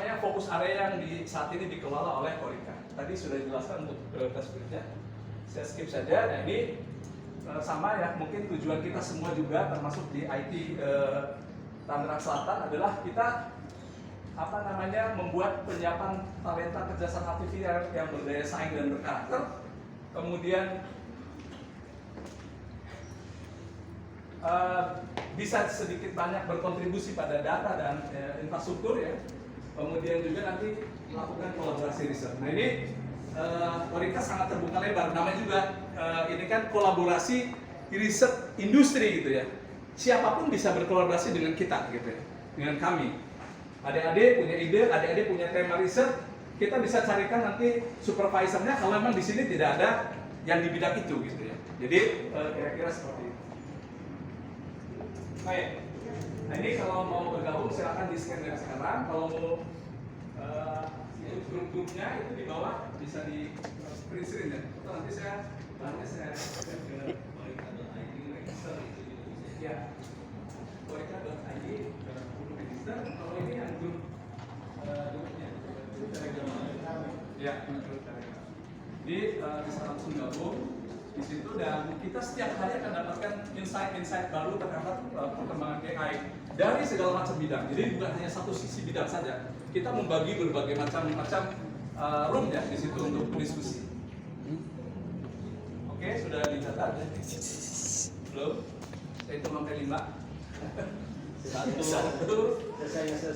namanya fokus area yang saat ini dikelola oleh Orica. Tadi sudah dijelaskan untuk prioritas berikutnya. Saya skip saja. Nah ini sama ya, mungkin tujuan kita semua juga termasuk di IT Tangerang Selatan adalah kita membuat penyiapan talenta kecerdasan artifisial yang berdaya saing dan berkarakter, kemudian bisa sedikit banyak berkontribusi pada data dan infrastruktur ya, kemudian juga nanti melakukan kolaborasi riset. Nah ini Orica sangat terbuka lebar, namanya juga ini kan kolaborasi riset industri gitu ya. Siapapun bisa berkolaborasi dengan kita gitu ya, dengan kami. Adik-adik punya ide, adik-adik punya tema riset, kita bisa carikan nanti supervisornya kalau memang di sini tidak ada yang di bidang itu gitu ya. Jadi kira-kira seperti itu. Baik. Nah ini kalau mau bergabung silakan di scan dari sekarang. Kalau mau grup-grupnya itu di bawah bisa di print screen ya. Atau nanti saya ke Orica.id register itu ya. Orica.id register. Kalau ini yang grup grupnya ya, grup Telegram. Jadi bisa langsung gabung di situ dan kita setiap hari akan dapatkan insight baru terhadap perkembangan AI dari segala macam bidang. Jadi bukan hanya satu sisi bidang saja. Kita membagi berbagai macam room ya di situ untuk diskusi. Oke, sudah dicatat? Belum? Saya hitung sampai 5. Satu. Selesai.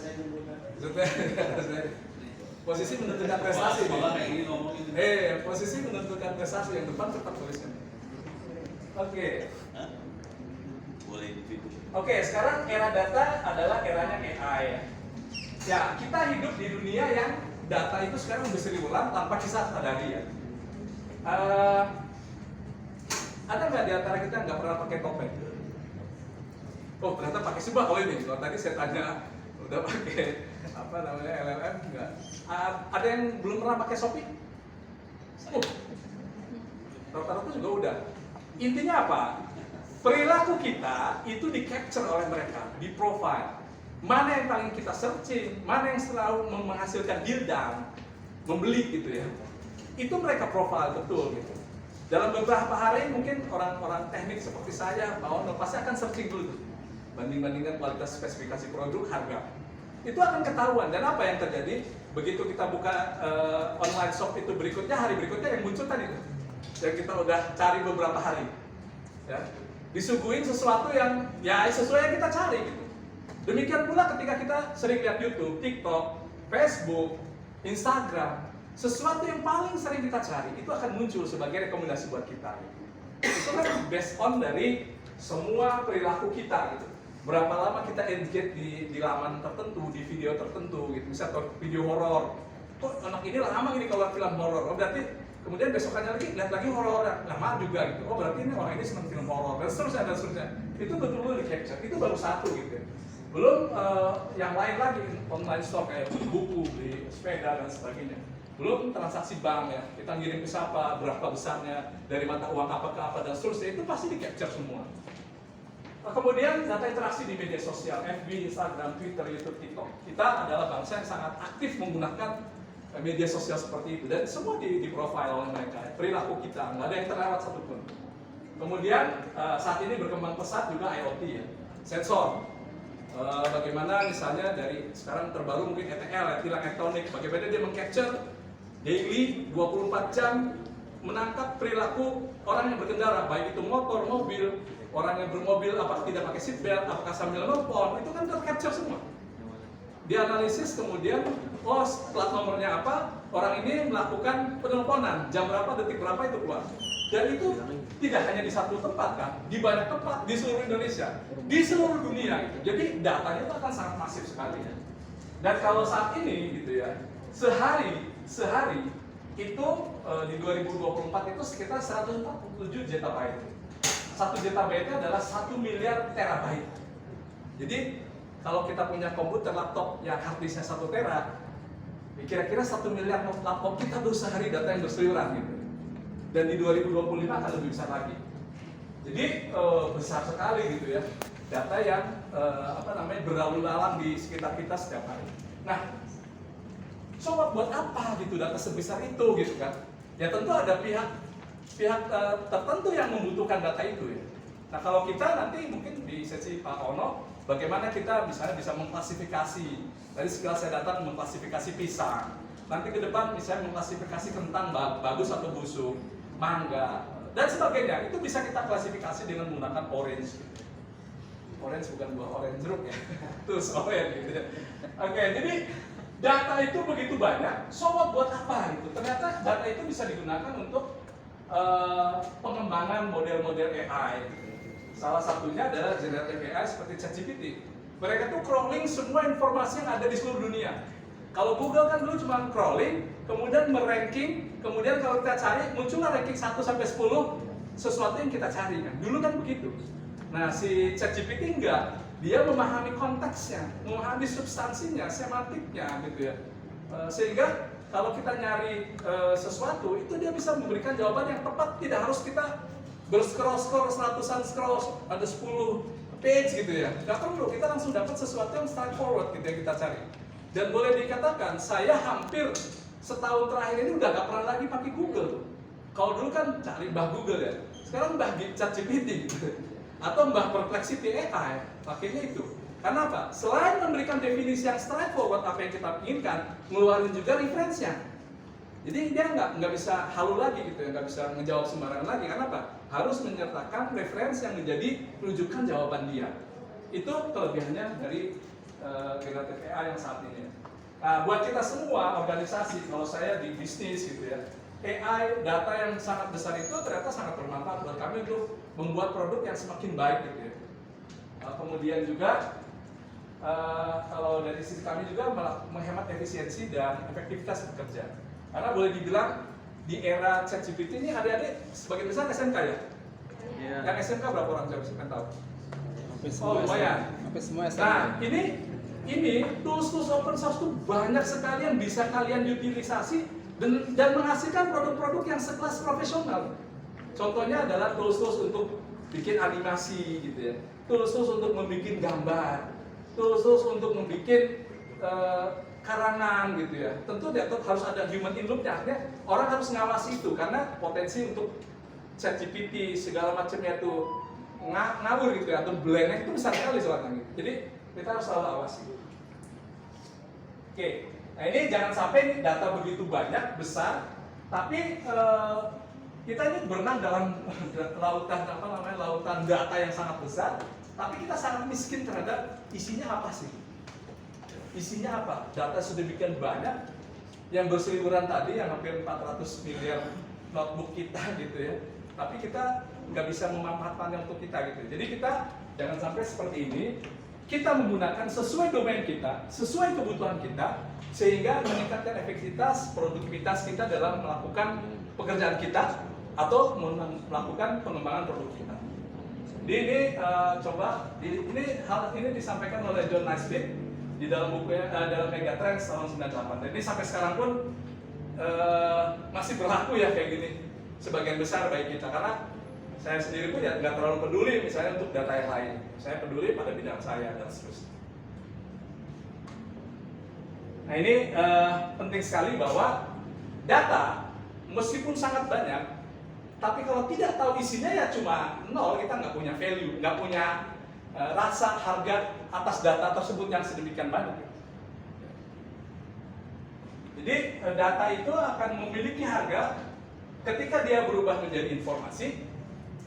Posisi menentukan prestasi. Posisi menentukan prestasi yang depan tetap tuliskan. Oke. Oke, sekarang era data adalah eranya AI. Ya, kita hidup di dunia yang data itu sekarang berseliweran tanpa kita sadari ya. Ada nggak di antara kita nggak pernah pakai topeng? Oh, ternyata pakai semua kalau ini. Kalau tadi saya tanya udah pakai LLM enggak? Ada yang belum pernah pakai Shopee? Rata-rata juga udah. Intinya apa? Perilaku kita itu di capture oleh mereka, di profile. Mana yang paling kita searching, mana yang selalu menghasilkan deal down, membeli gitu ya. Itu mereka profile betul gitu. Dalam beberapa hari mungkin orang-orang teknik seperti saya, Pak Ono pasti akan searching dulu tuh. Banding-bandingkan kualitas spesifikasi produk, harga. Itu akan ketahuan. Dan apa yang terjadi? Begitu kita buka online shop itu berikutnya, hari berikutnya yang muncul tadi tuh. Dan kita udah cari beberapa hari. Ya. Disuguhin sesuatu yang ya sesuai yang kita cari gitu. Demikian pula ketika kita sering lihat YouTube, TikTok, Facebook, Instagram, sesuatu yang paling sering kita cari itu akan muncul sebagai rekomendasi buat kita. Itu kan based on dari semua perilaku kita gitu. Berapa lama kita engage di laman tertentu, di video tertentu gitu. Misalnya video horor. Kok anak ini lama ini kalau film horor. Oh berarti kemudian besokannya lagi lihat lagi horor lama juga gitu. Oh berarti ini orang ini senang film horor dan seterusnya. Itu betul-betul di capture. Itu baru satu gitu. Belum yang lain lagi online store kayak beli buku, beli sepeda dan sebagainya. Belum transaksi bank ya. Kita ngirim ke siapa, berapa besarnya, dari mata uang apa ke apa dan seterusnya. Itu pasti di capture semua. Kemudian data interaksi di media sosial, FB, Instagram, Twitter, YouTube, TikTok. Kita adalah bangsa yang sangat aktif menggunakan media sosial seperti itu dan semua di profile oleh mereka. Perilaku kita, nggak ada yang terlewat satupun. Kemudian saat ini berkembang pesat juga IoT ya, sensor. Bagaimana misalnya dari sekarang terbaru mungkin ETL, tilang elektronik, bagaimana dia mengcapture daily 24 jam menangkap perilaku orang yang berkendara, baik itu motor, mobil, orang yang bermobil apakah tidak pakai seatbelt, apakah sambil nelfon, itu kan tercapture semua. Dianalisis kemudian, oh plat nomornya apa, orang ini melakukan penelponan, jam berapa, detik berapa itu keluar. Dan itu tidak hanya di satu tempat kan, di banyak tempat, di seluruh Indonesia, di seluruh dunia gitu. Jadi datanya itu akan sangat masif sekali ya. Dan kalau saat ini gitu ya, sehari itu di 2024 itu sekitar 147 zettabyte. 1 zettabyte adalah 1 miliar terabyte. Jadi kalau kita punya komputer laptop yang hard disknya 1 tera, kira-kira 1 miliar laptop kita tuh sehari data yang berseliweran gitu. Dan di 2025 akan lebih besar lagi. Jadi besar sekali gitu ya, data yang berlalu lalang di sekitar kita setiap hari. Nah, So buat apa gitu data sebesar itu gitu kan? Ya tentu ada pihak tertentu yang membutuhkan data itu ya. Nah kalau kita nanti mungkin di sesi Pak Ono, bagaimana kita misalnya bisa mengklasifikasi dari segala saya data mengklasifikasi pisang. Nanti ke depan misalnya mengklasifikasi kentang bagus atau busuk, mangga dan sebagainya. Itu bisa kita klasifikasi dengan menggunakan orange. Orange bukan buah orange jeruk ya, terus orange gitu ya. Oke, jadi data itu begitu banyak. So buat apa gitu? Ternyata data itu bisa digunakan untuk pengembangan model-model AI. Salah satunya adalah generative AI seperti ChatGPT. Mereka tuh crawling semua informasi yang ada di seluruh dunia. Kalau Google kan dulu cuma crawling, kemudian meranking, kemudian kalau kita cari muncullah ranking 1 sampai 10 sesuatu yang kita cari kan. Dulu kan begitu. Nah, si ChatGPT enggak, dia memahami konteksnya, memahami substansinya, semantiknya gitu ya. Sehingga kalau kita nyari sesuatu, itu dia bisa memberikan jawaban yang tepat, tidak harus kita berscroll ratusan scroll, ada 10 page gitu ya. Nggak perlu, kita langsung dapat sesuatu yang straightforward gitu yang kita cari. Dan boleh dikatakan, saya hampir setahun terakhir ini udah nggak pernah lagi pakai Google. Kalau dulu kan cari Mbah Google ya, sekarang Mbah ChatGPT gitu. Atau Mbah Perplexity AI, pakainya itu. Karena apa? Selain memberikan definisi yang straightforward apa yang kita inginkan, ngeluarin juga referensinya. Jadi dia nggak bisa halu lagi gitu ya, nggak bisa ngejawab sembarangan lagi. Karena apa? Harus menyertakan referensi yang menjadi rujukan jawaban dia. Itu kelebihannya dari generative AI yang saat ini. Nah, buat kita semua organisasi, kalau saya di bisnis gitu ya, AI data yang sangat besar itu ternyata sangat bermanfaat buat kami untuk membuat produk yang semakin baik gitu ya. Kemudian juga kalau dari sisi kami juga menghemat efisiensi dan efektivitas bekerja. Karena boleh dibilang di era ChatGPT ini adik-adik sebagian besar SMK ya? Iya. Yang SMK berapa orang coba tahu? Oh lumayan. Sampai semua SMK. Nah ini tools open source itu banyak sekali yang bisa kalian utilisasi dan menghasilkan produk-produk yang sekelas profesional. Contohnya adalah tools untuk bikin animasi gitu ya, tools untuk membuat gambar, tools untuk membuat karangan gitu ya. Tentu harus ada human in loop-nya, artinya orang harus ngawasi itu karena potensi untuk ChatGPT segala macamnya itu ngawur gitu ya, atau blend itu besar sekali soalnya. Jadi kita harus selalu awasi. Oke, nah ini jangan sampai data begitu banyak besar, tapi kita ini berenang dalam lautan data yang sangat besar, tapi kita sangat miskin terhadap isinya apa sih? Isinya apa? Data sedemikian banyak yang berseliweran tadi, yang hampir 400 miliar notebook kita gitu ya, tapi kita nggak bisa memanfaatkannya untuk kita gitu. Jadi kita jangan sampai seperti ini. Kita menggunakan sesuai domain kita, sesuai kebutuhan kita, sehingga meningkatkan efektivitas, produktivitas kita dalam melakukan pekerjaan kita atau melakukan pengembangan produk kita. Jadi ini hal ini disampaikan oleh John Naisbitt di dalam bukunya dalam Megatrends tahun 98. Dan ini sampai sekarang pun masih berlaku ya kayak gini sebagian besar bagi kita, karena saya sendiri pun ya nggak terlalu peduli misalnya untuk data yang lain. Saya peduli pada bidang saya dan seterusnya. Nah ini penting sekali bahwa data meskipun sangat banyak, tapi kalau tidak tahu isinya ya cuma nol, kita nggak punya value, nggak punya rasa harga atas data tersebut yang sedemikian banyak. Jadi data itu akan memiliki harga ketika dia berubah menjadi informasi.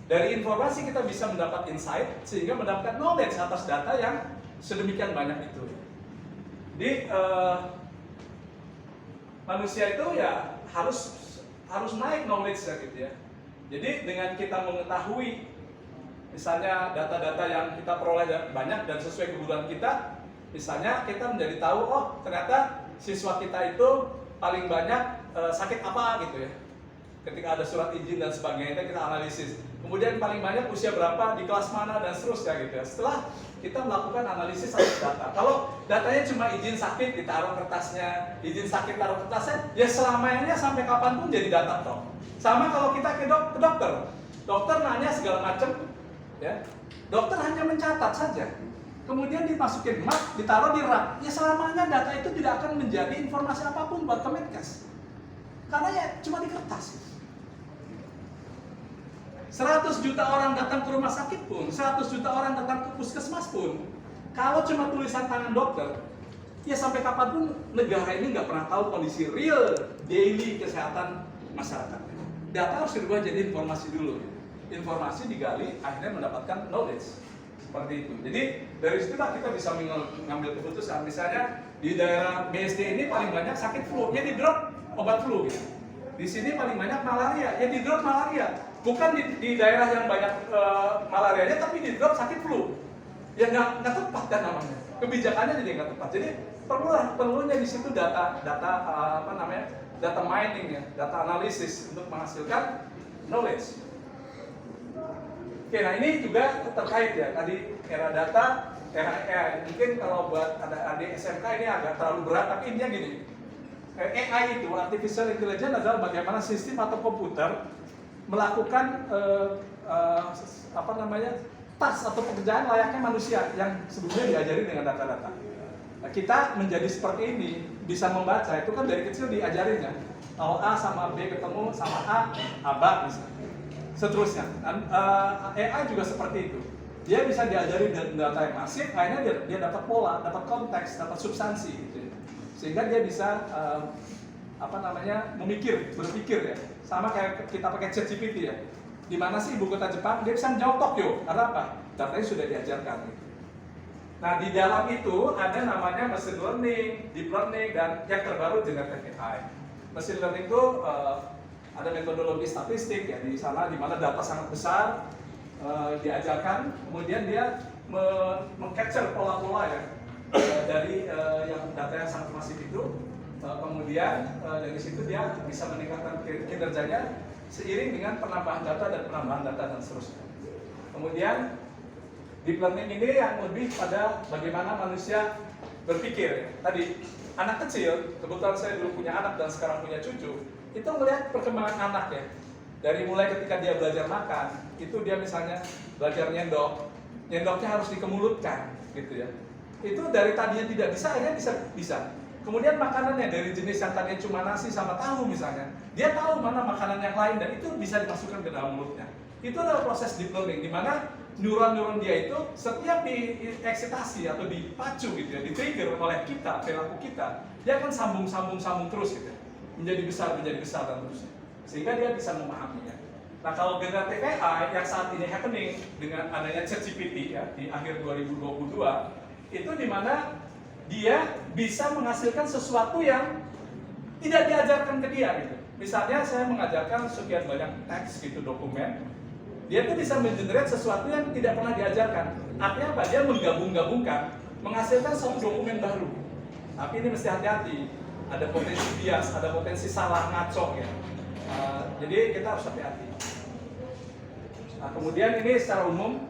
Dari informasi kita bisa mendapat insight sehingga mendapatkan knowledge atas data yang sedemikian banyak itu. Jadi manusia itu ya harus naik knowledge ya gitu ya. Jadi dengan kita mengetahui misalnya data-data yang kita peroleh banyak dan sesuai kebutuhan kita, misalnya kita menjadi tahu oh ternyata siswa kita itu paling banyak sakit apa gitu ya. Ketika ada surat izin dan sebagainya kita analisis. Kemudian paling banyak usia berapa, di kelas mana dan seterusnya gitu ya. Setelah kita melakukan analisis atas data. Kalau datanya cuma izin sakit ditaruh kertasnya, izin sakit taruh kertasnya, ya selamanya sampai kapanpun jadi data toh. Sama kalau kita ke dokter. Dokter nanya segala macam ya. Dokter hanya mencatat saja. kemudian dimasukin map, ditaruh di rak, ya selamanya data itu tidak akan menjadi informasi apapun buat Kemenkes. Karena ya cuma di kertas. 100 juta orang datang ke rumah sakit pun, 100 juta orang datang ke puskesmas pun, kalau cuma tulisan tangan dokter, ya sampai kapanpun negara ini nggak pernah tahu kondisi real daily kesehatan masyarakat. Data harus dirubah jadi informasi dulu. Informasi digali, akhirnya mendapatkan knowledge. Seperti itu. Jadi dari situlah kita bisa mengambil keputusan. Misalnya di daerah BSD ini paling banyak sakit flu, ya di drop obat flu gitu. Di sini paling banyak malaria, ya di drop malaria. Bukan di daerah yang banyak malarianya, tapi di drop sakit flu. Ya nggak tepat kan namanya. Kebijakannya jadi nggak tepat. Jadi perlunya di situ data data mining ya, data analisis untuk menghasilkan knowledge. Oke, nah ini juga terkait ya, tadi era data, era AI. Mungkin kalau buat ada adik SMK ini agak terlalu berat, tapi intinya gini. AI itu, Artificial Intelligence adalah bagaimana sistem atau komputer melakukan task atau pekerjaan layaknya manusia yang sebelumnya diajari dengan data-data. Nah, kita menjadi seperti ini, bisa membaca, itu kan dari kecil diajarin ya. Kalau A sama B ketemu sama A, abad misalnya. Seterusnya, AI juga seperti itu. Dia bisa diajari data yang masif, akhirnya dia dapat pola, dapat konteks, dapat substansi, gitu ya. Sehingga dia bisa berpikir ya. Sama kayak kita pakai ChatGPT ya. Di mana sih ibu kota Jepang? Dia bisa menjawab Tokyo. Karena apa? Datanya sudah diajarkan. Gitu. Nah di dalam itu ada namanya machine learning, deep learning, dan yang terbaru generative AI. Machine learning itu ada metodologi statistik ya di sana di mana data sangat besar diajarkan, kemudian dia meng-capture pola-pola ya dari yang data yang sangat masif itu, kemudian dari situ dia bisa meningkatkan kinerjanya seiring dengan penambahan data dan seterusnya. Kemudian deep learning ini yang lebih pada bagaimana manusia berpikir. Tadi anak kecil, kebetulan saya dulu punya anak dan sekarang punya cucu, itu melihat perkembangan anak ya. Dari mulai ketika dia belajar makan, itu dia misalnya belajar nyendoknya harus dikemulutkan gitu ya. Itu dari tadinya tidak bisa, akhirnya bisa. Kemudian makanannya dari jenis yang tadinya cuma nasi sama tahu misalnya, dia tahu mana makanan yang lain dan itu bisa dimasukkan ke dalam mulutnya. Itu adalah proses deep learning, di mana neuron-neuron dia itu setiap dieksitasi atau dipacu gitu ya, di-trigger oleh kita, perilaku kita, dia akan sambung terus gitu ya. Menjadi besar dan terusnya. Sehingga dia bisa memahaminya. Nah kalau generative AI yang saat ini happening dengan adanya ChatGPT ya di akhir 2022, itu dimana dia bisa menghasilkan sesuatu yang tidak diajarkan ke dia gitu. Misalnya saya mengajarkan sekian banyak teks gitu, dokumen, dia tuh bisa mengenerate sesuatu yang tidak pernah diajarkan. Artinya apa? Dia menggabung-gabungkan, menghasilkan satu dokumen baru. Tapi ini mesti hati-hati. Ada potensi bias, ada potensi salah ngaco ya. Jadi kita harus hati-hati. Nah, kemudian ini secara umum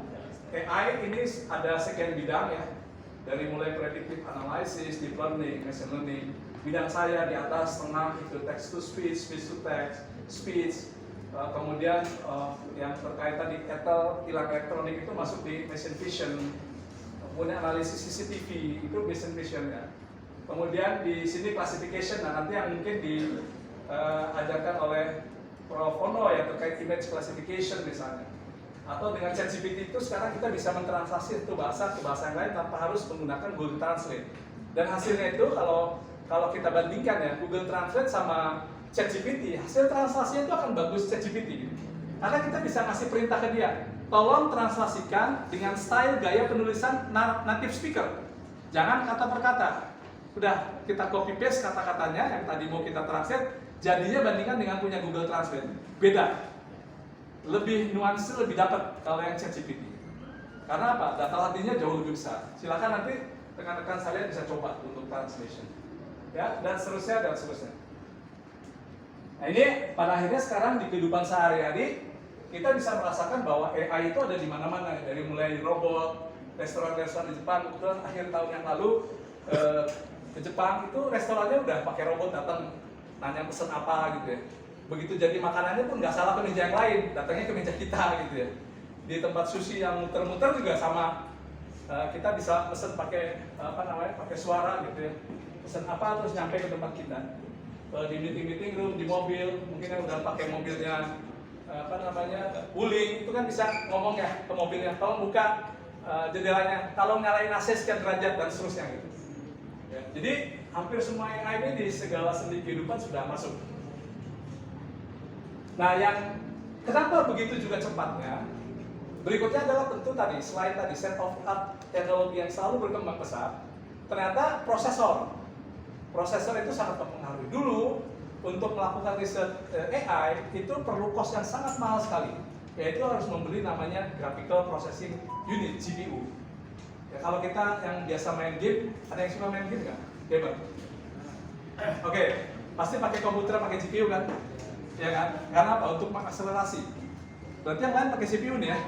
AI ini ada sekian bidang ya. Dari mulai predictive analysis, deep learning, machine learning. Bidang saya di atas tengah itu text to speech, speech to text, speech. Kemudian yang terkait tadi tilang elektronik itu masuk di machine vision. Kemudian analisis CCTV itu machine vision ya. Kemudian di sini classification, nah nanti yang mungkin diajarkan oleh Prof. Ono ya terkait image classification misalnya. Atau dengan ChatGPT itu sekarang kita bisa mentranslasi itu bahasa ke bahasa yang lain tanpa harus menggunakan Google Translate. Dan hasilnya itu kalau kita bandingkan ya Google Translate sama ChatGPT, hasil translasinya itu akan bagus ChatGPT gitu. Karena kita bisa ngasih perintah ke dia, tolong translasikan dengan style gaya penulisan native speaker. Jangan kata per kata. Udah kita copy paste kata-katanya yang tadi mau kita translate, jadinya bandingkan dengan punya Google Translate. Beda. Lebih nuansa, lebih dapat kalau yang ChatGPT. Karena apa? Data latihnya jauh lebih besar. Silakan nanti rekan-rekan saya bisa coba untuk translation. Ya, dan seterusnya. Nah ini pada akhirnya sekarang di kehidupan sehari-hari kita bisa merasakan bahwa AI itu ada di mana-mana. Dari mulai robot, restoran-restoran di Jepang. Kebetulan akhir tahun yang lalu ke Jepang itu restorannya udah pakai robot datang nanya pesen apa gitu ya. Begitu jadi makanannya pun nggak salah ke meja yang lain, datangnya ke meja kita gitu ya. Di tempat sushi yang muter-muter juga sama kita bisa pesen pakai pakai suara gitu ya, pesen apa terus nyampe ke tempat kita. Di meeting room, di mobil, mungkin yang udah pakai mobilnya wuling, itu kan bisa ngomong ya ke mobilnya, tolong buka jendelanya, kalau nyalain AC sekian derajat dan seterusnya gitu. Ya, jadi hampir semua AI ini di segala sendi kehidupan sudah masuk. Nah, yang kenapa begitu juga cepatnya? Berikutnya adalah tentu tadi, selain tadi set of art teknologi yang selalu berkembang pesat, ternyata prosesor. Prosesor itu sangat mempengaruhi. Dulu untuk melakukan riset AI itu perlu cost yang sangat mahal sekali, yaitu harus membeli namanya Graphical Processing Unit (GPU). Ya, kalau kita yang biasa main game, ada yang suka main game nggak? Gamer? Oke, pasti pakai komputer, pakai GPU kan? Ya kan? Karena apa? Untuk mengakselerasi. Berarti yang lain pakai CPU nih ya?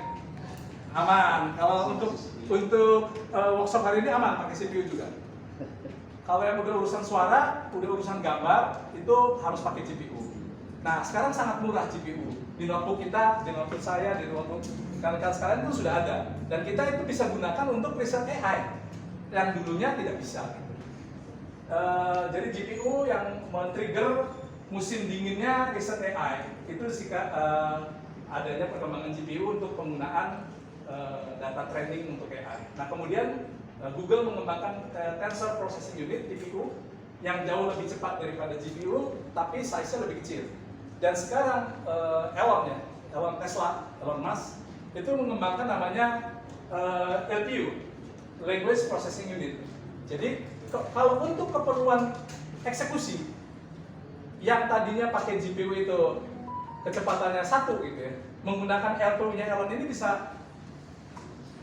Aman. Kalau untuk workshop hari ini aman, pakai CPU juga. Kalau yang udah urusan suara, udah urusan gambar, itu harus pakai GPU. Nah, sekarang sangat murah GPU. Di notebook kita, di notebook saya, di notebook kalian sekalian itu sudah ada. Dan kita itu bisa gunakan untuk riset AI yang dulunya tidak bisa. Jadi GPU yang men-trigger musim dinginnya riset AI itu adanya perkembangan GPU untuk penggunaan data training untuk AI. Nah, kemudian Google mengembangkan Tensor Processing Unit (TPU) yang jauh lebih cepat daripada GPU, tapi size-nya lebih kecil. Dan sekarang Elon Musk itu mengembangkan namanya LPU (Language Processing Unit). Jadi kalau untuk keperluan eksekusi yang tadinya pakai GPU itu kecepatannya 1 gitu ya, menggunakan LPU-nya Elon ini bisa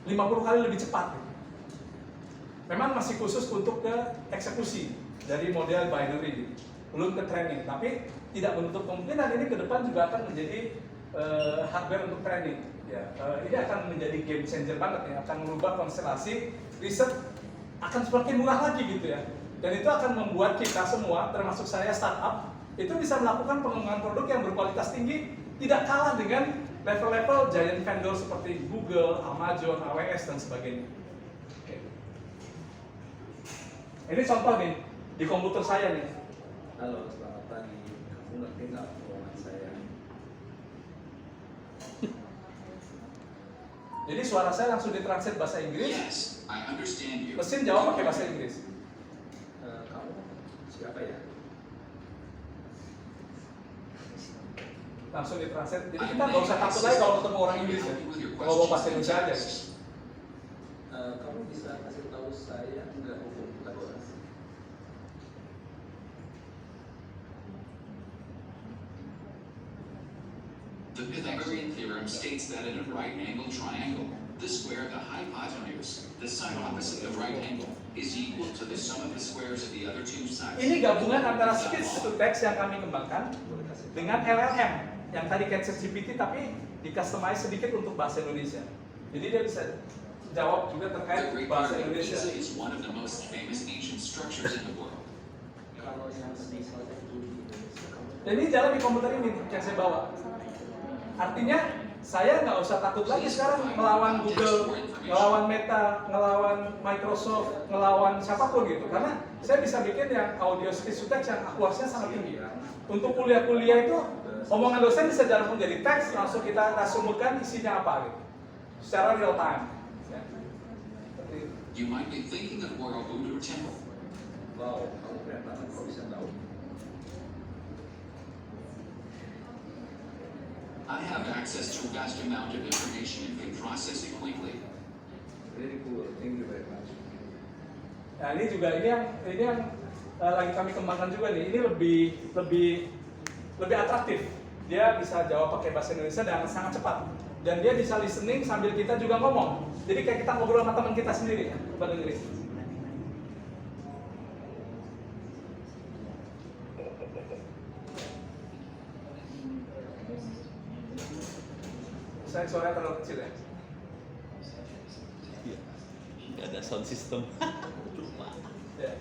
50 kali lebih cepat gitu. Memang masih khusus untuk ke eksekusi dari model binary, belum ke training. Tapi tidak menutup kemungkinan ini ke depan juga akan menjadi hardware untuk training. Ya, ini akan menjadi game changer banget ya, akan merubah konstelasi riset, akan semakin murah lagi gitu ya. Dan itu akan membuat kita semua, termasuk saya startup, itu bisa melakukan pengembangan produk yang berkualitas tinggi, tidak kalah dengan level-level giant vendor seperti Google, Amazon, AWS dan sebagainya. Ini contoh nih, di komputer saya nih. Halo, selamat pagi. Kamu ngerti nggak omongan saya? Jadi suara saya langsung ditranslate bahasa Inggris. Yes, I understand you. Mesin jawab pakai bahasa Inggris. Kamu siapa ya? Langsung ditranslate. Jadi kita nggak usah takut lagi kalau ketemu orang Inggris ya. Ngomong bahasa Indonesia aja. Kamu bisa kasih tahu saya nggak hukum Pythagoras? The Pythagorean theorem states that in a right-angled triangle, the square of the hypotenuse, the side opposite the right angle, is equal to the sum of the squares of the other two sides. Ini gabungan antara speech to text yang kami kembangkan dengan LLM yang tadi kayak ChatGPT tapi di-customize sedikit untuk bahasa Indonesia. Jadi dia bisa jawab juga The terkait Great bahasa Pyramid of Indonesia. Giza is one of the most famous ancient structures in the world. Kalau yang misalnya itu di Indonesia, kamu Dan ini jalan di komputer ini yang saya bawa. Artinya saya nggak usah takut lagi sekarang melawan Google, ngelawan Meta, ngelawan Microsoft, ngelawan siapapun gitu. Karena saya bisa bikin yang audio speech to text yang akuasinya sangat tinggi. Untuk kuliah-kuliah itu omongan dosen bisa langsung jadi teks, langsung kita sumberkan isinya apa gitu, secara real time. Ya. You might be thinking of Borobudur Temple. wow, kamu keren banget kok bisa tahu. I have access to a vast amount of information and can process it quickly. Very cool, thank you very much. Nah ini juga ini yang lagi kami kembangkan juga nih. Ini lebih atraktif. Dia bisa jawab pakai bahasa Indonesia dan sangat cepat. Dan dia bisa listening sambil kita juga ngomong. Jadi kayak kita ngobrol sama teman kita sendiri ya, bahasa Inggris. Saya suaranya terlalu kecil ya. Iya. Nggak ada sound system. Lupa. Ya.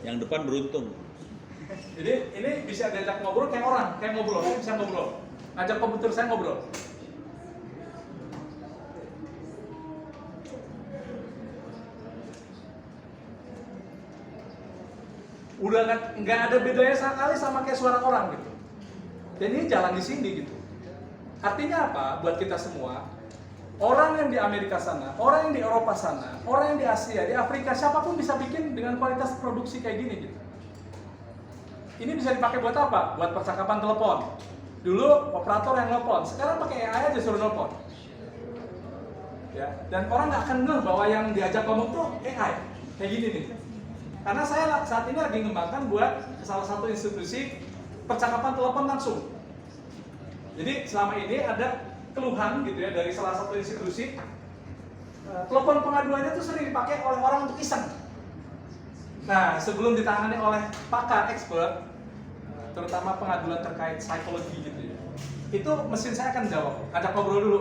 Yang depan beruntung. Jadi ini bisa diajak ngobrol kayak orang, kayak ngobrol, saya bisa ngobrol. Ajak komputer saya ngobrol. Udah nggak ada bedanya sekali sama kayak suara orang gitu. Dan ini jalan di sini gitu. Artinya apa? Buat kita semua, orang yang di Amerika sana, orang yang di Eropa sana, orang yang di Asia, di Afrika, siapapun bisa bikin dengan kualitas produksi kayak gini gitu. Ini bisa dipakai buat apa? Buat percakapan telepon. Dulu operator yang nelpon, sekarang pakai AI aja suruh nelpon. Ya, dan orang nggak akan ngeh bahwa yang diajak ngomong tuh AI. Kayak gini nih. Karena saya saat ini lagi ngembangkan buat salah satu institusi percakapan telepon langsung. Jadi selama ini ada keluhan gitu ya dari salah satu institusi, telepon pengaduannya tuh sering dipakai oleh orang untuk iseng. Nah, sebelum ditangani oleh pakar expert, terutama pengaduan terkait psikologi gitu ya, itu mesin saya akan jawab, ajak ngobrol dulu.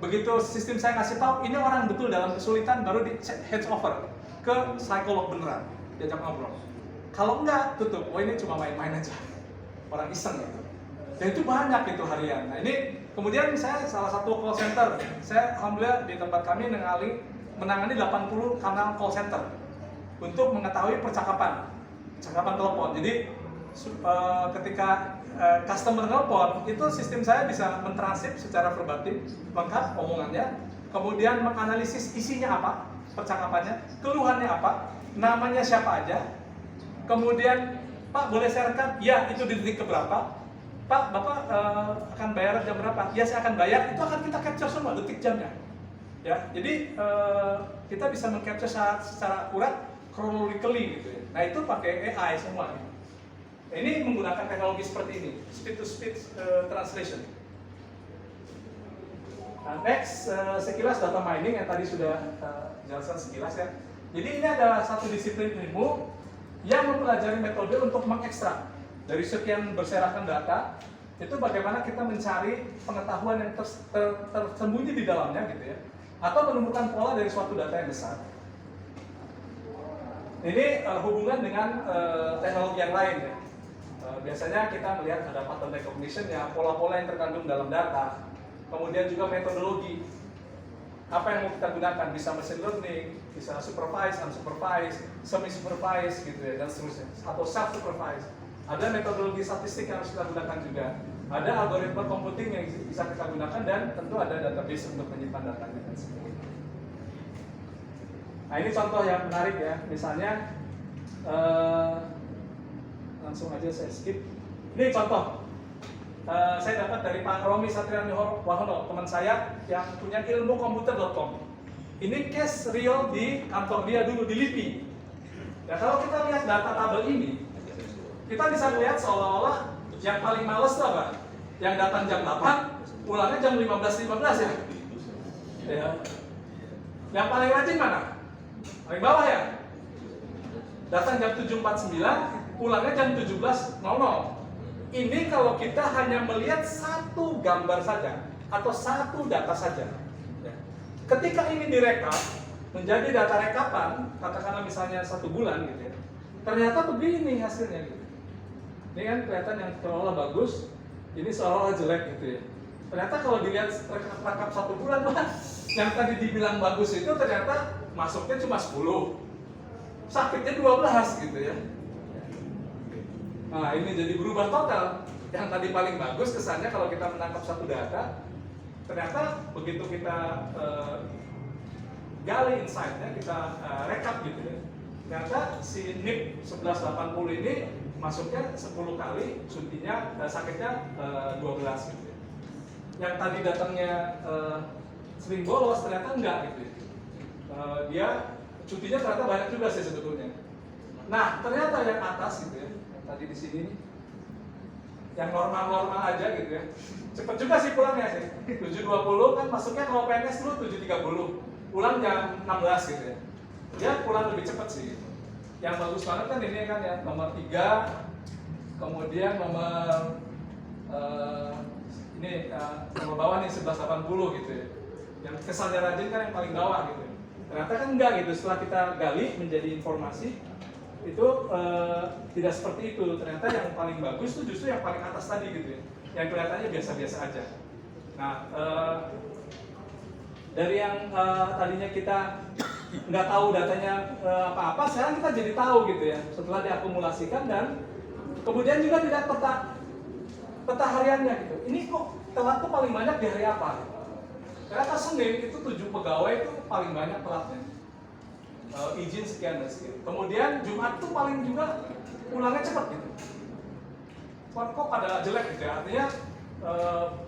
Begitu sistem saya ngasih tahu ini orang betul dalam kesulitan, baru di hands over ke psikolog beneran, diajak ngobrol. Kalau enggak, tutup. Oh ini cuma main-main aja, orang iseng gitu. Dan itu banyak itu harian. Nah ini kemudian saya salah satu call center, saya alhamdulillah di tempat kami menangani 80 kanal call center untuk mengetahui percakapan telepon. Jadi ketika customer nelpon, itu sistem saya bisa mentranskrip secara verbatim, lengkap omongannya, kemudian menganalisis isinya apa, percakapannya, keluhannya apa, namanya siapa aja, kemudian Pak boleh saya rekam? Ya, itu di detik keberapa? Pak, Bapak akan bayar jam berapa? Ya, saya akan bayar. Itu akan kita capture semua detik jamnya. Ya, jadi kita bisa mengcapture secara akurat, chronologically gitu ya. Nah itu pakai AI semua. Nah, ini menggunakan teknologi seperti ini, speed to speed translation. Nah, next, sekilas data mining yang tadi sudah jelaskan sekilas ya. Jadi ini adalah satu disiplin ilmu yang mempelajari metode untuk mengekstrak dari sekian berserakan data, itu bagaimana kita mencari pengetahuan yang tersembunyi di dalamnya gitu ya, atau menemukan pola dari suatu data yang besar. Ini hubungan dengan teknologi yang lain ya. Biasanya kita melihat ada pattern recognition ya, pola-pola yang terkandung dalam data, kemudian juga metodologi. Apa yang mau kita gunakan, bisa machine learning, bisa supervised, unsupervised, semi-supervised gitu ya, dan seterusnya, atau self-supervised. Ada metodologi statistik yang harus kita gunakan juga. Ada algoritma computing yang bisa kita gunakan, dan tentu ada database untuk menyimpan datanya dan sebagainya. Nah ini contoh yang menarik ya, misalnya langsung aja saya skip. Ini contoh. Saya dapat dari Pak Romi Satriani Wahono, teman saya yang punya ilmukomputer.com. Ini case real di kantor dia dulu di LIPI. Ya kalau kita lihat data tabel ini, kita bisa lihat seolah-olah yang paling males itu apa? Yang datang jam 8, pulangnya jam 15.15 ya. Ya. Yang paling rajin mana? Paling bawah ya. Datang jam 7.49, pulangnya jam 17.00. Ini kalau kita hanya melihat satu gambar saja atau satu data saja. Ketika ini direkap menjadi data rekapan, katakanlah misalnya 1 bulan gitu ya, ternyata begini hasilnya gitu. Ini kan kelihatan yang seolah bagus, ini seolah jelek gitu ya. Ternyata kalau dilihat rekap 1 bulan, yang tadi dibilang bagus itu ternyata masuknya cuma 10, sakitnya 12 gitu ya. Nah ini jadi berubah total. Yang tadi paling bagus kesannya kalau kita menangkap satu data, ternyata begitu kita gali insight-nya, kita rekap gitu ya, ternyata si NIP 1180 ini masuknya 10 kali, suntinya sakitnya 12 gitu ya. Yang tadi datangnya sering bolos, ternyata enggak gitu ya. Dia cutinya ternyata banyak juga sih sebetulnya. Nah ternyata yang atas gitu ya, tadi di sini nih, yang normal-normal aja gitu ya, cepet juga sih pulangnya sih. 7.20 kan masuknya kalau PNS dulu 7.30, pulang jam 16 gitu ya. Dia pulang lebih cepet sih. Yang bagus banget kan ini kan ya, nomor 3, kemudian nomor nomor bawah nih 1180 gitu ya. Yang kesannya rajin kan yang paling bawah gitu ya. Ternyata kan enggak gitu, setelah kita gali menjadi informasi, itu tidak seperti itu. Ternyata yang paling bagus itu justru yang paling atas tadi gitu ya, yang kelihatannya biasa-biasa aja. Nah dari yang tadinya kita nggak tahu datanya apa-apa, sekarang kita jadi tahu gitu ya setelah diakumulasikan, dan kemudian juga tidak peta hariannya gitu. Ini kok telat tuh paling banyak di hari apa? Ternyata Senin itu 7 pegawai itu paling banyak telatnya. Izin sekian dan sekian. Kemudian Jumat tuh paling juga pulangnya cepat gitu. Kok pada jelek gitu ya, artinya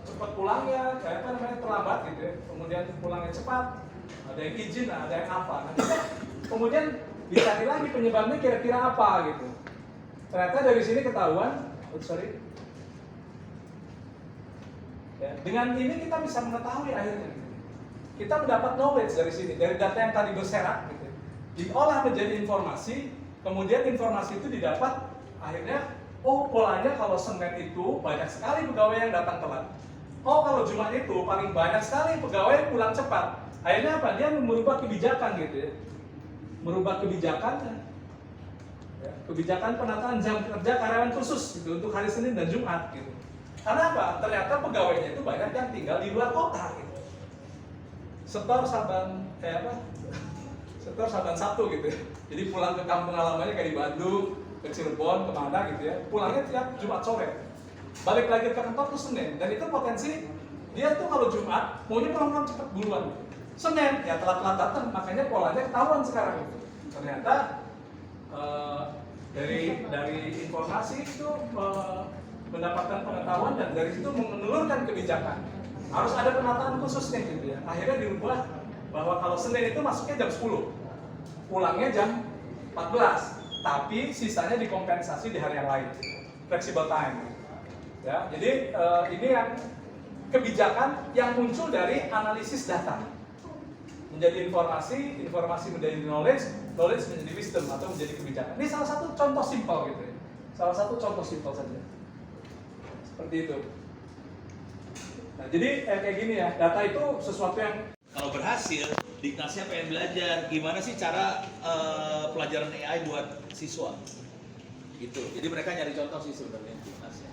cepat pulangnya, kayak apa namanya, terlambat gitu ya. Kemudian pulangnya cepat, ada yang izin, ada yang apa. Nah, kemudian dicari lagi penyebabnya kira-kira apa gitu. Ternyata dari sini ketahuan, ya, dengan ini kita bisa mengetahui akhirnya. Kita mendapat knowledge dari sini, dari data yang tadi berserak gitu. Diolah menjadi informasi, kemudian informasi itu didapat akhirnya, oh polanya kalau Senin itu banyak sekali pegawai yang datang telat. Oh kalau Jumat itu paling banyak sekali pegawai pulang cepat. Akhirnya apa? Dia merubah kebijakan gitu ya. Merubah kebijakan, ya, kebijakan penataan jam kerja karyawan khusus gitu untuk hari Senin dan Jumat gitu. Karena apa? Ternyata pegawainya itu banyak yang tinggal di luar kota gitu. Setor Saban kayak apa? Setor Saban Sabtu gitu ya. Jadi pulang ke kampung halamannya kayak di Bandung, ke Cirebon, kemana gitu ya. Pulangnya tiap Jumat sore. Balik lagi ke kantor tuh Senin. Dan itu potensi dia tuh kalau Jumat maunya pulang cepat duluan. Senin ya telat-telat datang, makanya polanya ketahuan sekarang gitu. Ternyata dari informasi itu mendapatkan pengetahuan dan dari situ menelurkan kebijakan. Harus ada penataan khususnya gitu ya. Akhirnya dirubah bahwa kalau Senin itu masuknya jam 10, pulangnya jam 14, tapi sisanya dikompensasi di hari yang lain, flexible time. Ya, jadi ini yang kebijakan yang muncul dari analisis data menjadi informasi, informasi menjadi knowledge, knowledge menjadi wisdom atau menjadi kebijakan. Ini salah satu contoh simpel gitu ya. Salah satu contoh simpel saja. Seperti itu. Nah, jadi kayak gini ya, data itu sesuatu yang Kalau berhasil, Diknasnya pengen belajar gimana sih cara pelajaran AI buat siswa. Gitu. Jadi mereka nyari contoh sih sebenarnya Diknasnya.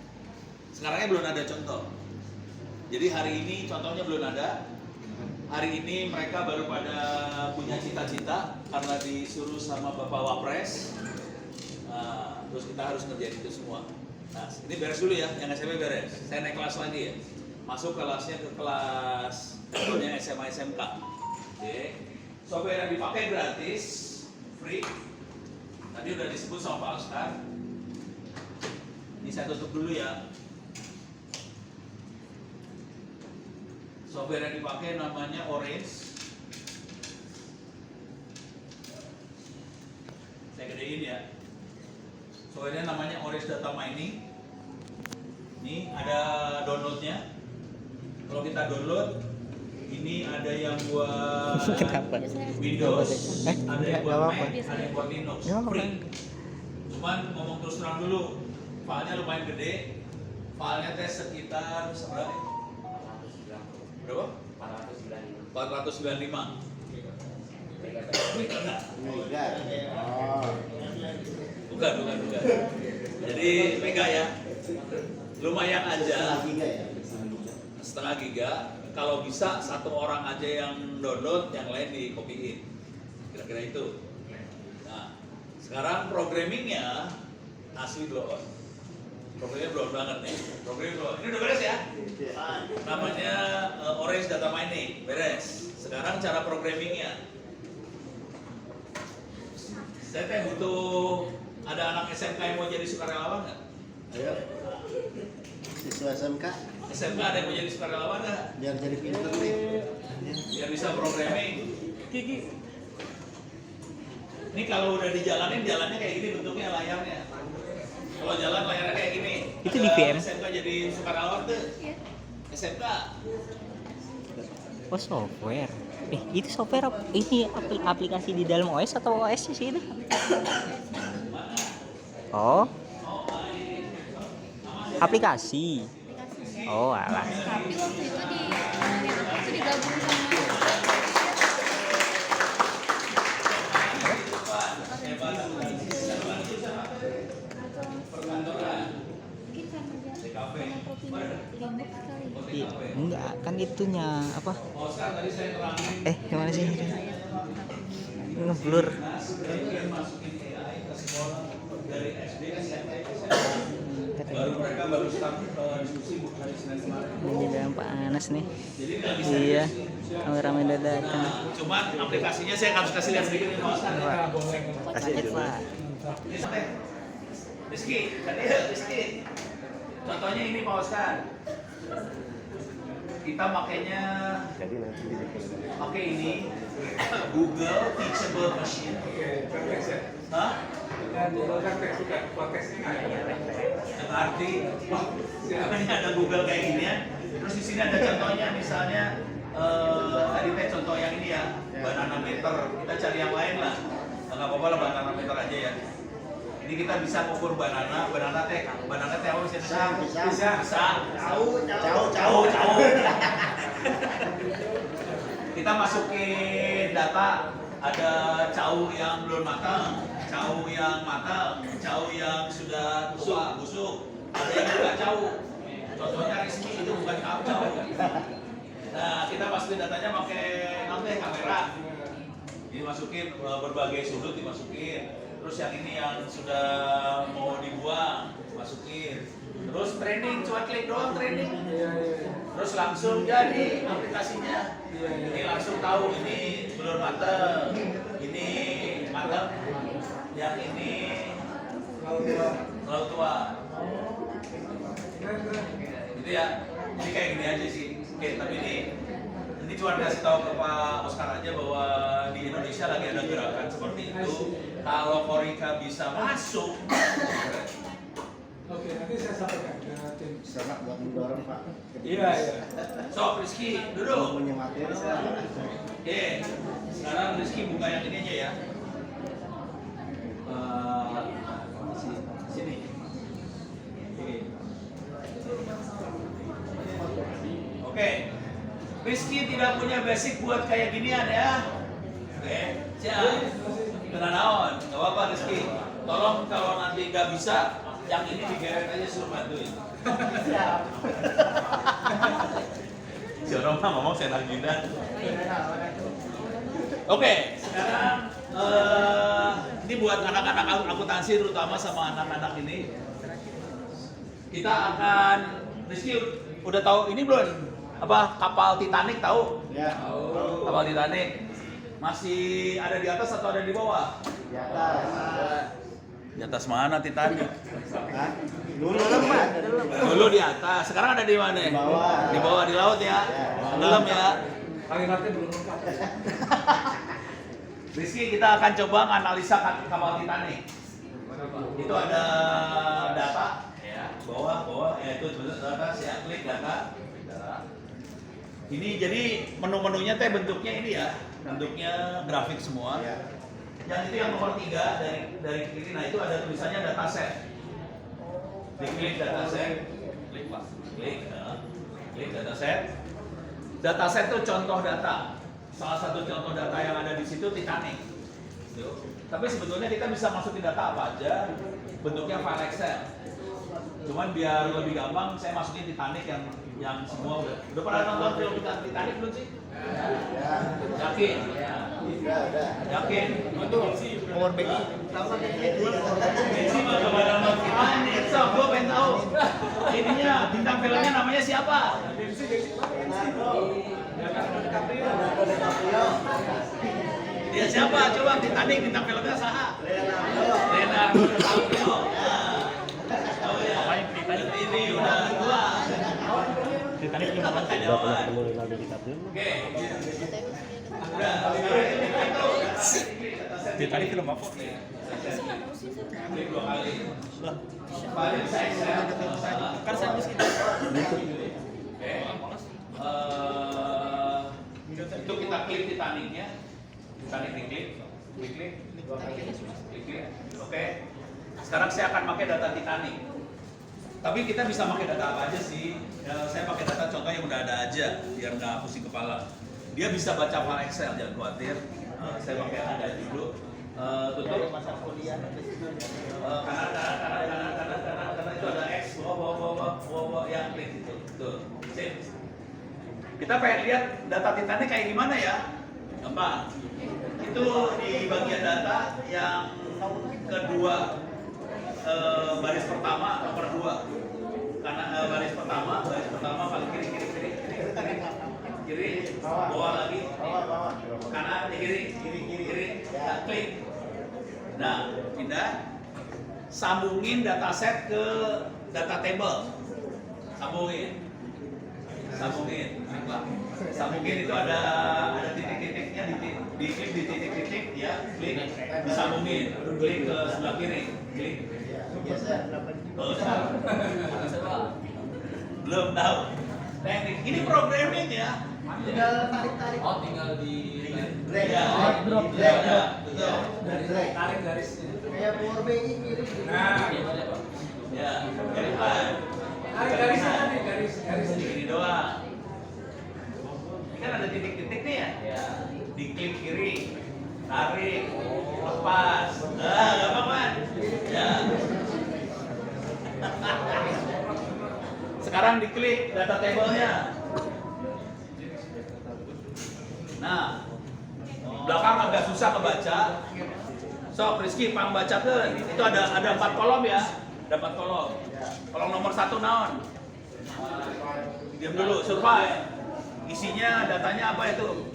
Sekarangnya belum ada contoh. Jadi hari ini contohnya belum ada. Hari ini mereka baru pada punya cita-cita karena disuruh sama Bapak Wapres. Terus kita harus ngerjain itu semua. Nah, ini beres dulu ya, yang SMP beres. Saya naik kelas lagi ya. Masuk kelasnya ke kelas levelnya SMA SMK. Oke. Software yang dipakai gratis, free. Tadi udah disebut sama Pak Oscar. Ini saya tutup dulu ya. Software yang dipakai namanya Orange. Saya gedein ya. Software-nya namanya Orange Data Mining. Ini ada downloadnya. Kalau kita download, ini ada yang buat Windows, ada yang buat Mac, ada yang buat Linux. Free. Cuman ngomong terus terang dulu, filenya lumayan gede. Filenya teh sekitar berapa? 495. Bukan. Jadi mega ya. Lumayan aja. Setengah giga. Kalau bisa satu orang aja yang download, yang lain dikopiin. Kira-kira itu. Nah, sekarang programmingnya asli blow on. Programnya blow on banget nih. Programnya blow on. Ini udah beres ya? Namanya Orange Data Mining. Beres. Sekarang cara programmingnya. Saya kayak butuh ada anak SMK yang mau jadi sukarelawan nggak? Ayo. Siswa SMK. SMK ada yang mau jadi sukarelawan nggak? Biar jadi pinter nih. Biar bisa programming. Kiki. Ini kalau udah dijalanin, jalannya kayak gini bentuknya layarnya. Kalau jalan layarnya kayak gini. Itu di VM. SMK jadi sukarelawan tuh. SMK. Oh software. Itu software ini aplikasi di dalam OS atau OS sih itu? Oh. Aplikasi. Oh alah. Tapi waktu itu digabung sama Enggak, kan itunya apa? Gimana sih? Ngeblur. Kemudian masukin AI ke sekolah dari SD, SMP, SMA. Baru mereka baru start diskusi hari Senin kemarin. Ini dalam panas nih. Jadi nggak bisa. Iya. Kameramen dadakan. Nah, cuman aplikasinya saya harus kasih lihat sedikit nih Pak Oscar. Kasih Pak. Ini sampai Rizky, tadi Rizky. Contohnya ini Pak Oscar. Kita makainya pakai ini Google Teachable Machine. Oke, konteks ya. Hah? Dan konteks bukan konteksnya nggak ya. Yang arti, ini ada Google kayak gini ya. Terus di sini ada contohnya, misalnya tadi teh contoh yang ini ya, banana meter. Kita cari yang lain lah. Nggak apa-apa lah banana meter aja ya. Ini kita bisa ukur banana teh apa sih? Bisa. Jauh. Kita masukin data, ada cau yang belum matang, cau yang matang, cau yang sudah tua, busuk, ada yang bukan cau. Contohnya Rizky itu bukan cau. Nah, kita masukin datanya pakai kamera. Ini masukin berbagai sudut dimasukin. Terus yang ini yang sudah mau dibuang, masukin. Terus training, cuma klik doang training. Terus langsung jadi aplikasinya. Ini langsung tahu ini belum matang, ini matang, yang ini terlalu tua. Gitu ya. Ini kayak gini aja sih. Oke, tapi ini cuma kasih tahu ke Pak Oscar aja bahwa di Indonesia lagi ada gerakan seperti itu. Kalau Korika bisa masuk, Oke, nanti saya sampaikan ke tim. Sangat buat mendorong Pak. Iya. so Rizky duduk. Punya materi saya. Oke, sekarang Rizky buka yang ini aja ya. Sini. Oke. Rizky tidak punya basic buat kayak ginian ya. Oke, siap. Kena naon, gak apa-apa Rizky. Tolong kalau nanti nggak bisa, yang ini digeret aja suruh bantuin. Siap. Si orang mah ngomong senang jidan. Oke, sekarang ini buat anak-anak akuntansi terutama sama anak-anak ini. Kita akan, Rizky udah tahu ini belum? Apa kapal Titanic tahu? Ya. Kapal Titanic masih ada di atas atau ada di bawah? Di atas. Di atas mana Titanic? Hah? Dulu Pak. Dulu di atas, sekarang ada di mana? Di bawah. Di bawah di laut ya. Ya. Belum ya. Kalimatnya belum lengkap. Rizky, kita akan coba analisa kapal Titanic. Itu ada data ya, bawah ya itu data, saya klik data. Ini jadi menu-menunya teh bentuknya ini ya, bentuknya grafik semua. Ya. Yang itu yang nomor 3 dari kiri, nah itu ada tulisannya dataset. Diklik dataset, klik Pak, klik dataset. Dataset itu contoh data. Salah satu contoh data yang ada di situ Titanic. Tapi sebetulnya kita bisa masukin data apa aja, bentuknya file Excel. Cuman biar lebih gampang, saya masukin Titanic yang semua udah pernah nonton film Titanic belum sih? Ya. Yakin? Udah. Yakin? Umur Becky. Bensi mah coba nonton Titanic, so gue pengen tahu ininya bintang filmnya namanya siapa? Dia siapa? Coba Titanic bintang filmnya saha? Leonardo DiCaprio. Oh ya, ini udah tua. Titanic Udah pernah ketemu Leonardo DiCaprio. Oke. Udah, sekarang itu. Titanic film apa? Klik 2 kali. Paling saya Kan saya mesti itu kita klik Titanicnya. Titanic diklik, klik. Oke. Sekarang saya akan pakai data Titanic. Tapi kita bisa pakai data apa aja sih? Saya pakai data contoh yang udah ada aja, biar nggak pusing kepala. Dia bisa baca file Excel, jangan khawatir. Saya pakai yang ada dulu. Tutup. Kanan itu ada X, bawah yang klik itu. Tuh, sip. Kita pengen lihat data Titanic kayak gimana ya? Gampang. itu di bagian data yang kedua, baris pertama nomor 2. Karena baris pertama paling kiri, bawah lagi, kanan, kiri, nah, klik. Nah, pindah, sambungin dataset ke data table, sambungin itu ada titik-titiknya, diklik di titik-titik ya, klik, disambungin, klik ke sebelah kiri, klik. Belum tahu teknik, ini programming ya. Tinggal tarik-tarik. Oh, tinggal di Drag. Ya, Drop. ya, betul. Drag. tarik garisnya. Kayak Power BI mirip. Nah, Gimana, Pak? Ya, garis. tarik garisnya nih, garis Ini doang. Ini kan ada titik-titik nih ya. Ya. Diklik kiri, tarik, lepas. Nah, gampang kan? Ya. Sekarang diklik data table-nya. Nah, belakang agak susah kebaca. So, Rizky, pang bacakeun. Itu ada 4 kolom ya. Ada 4 kolom. Kolom nomor 1 naon? Diam dulu, survei. Isinya datanya apa itu?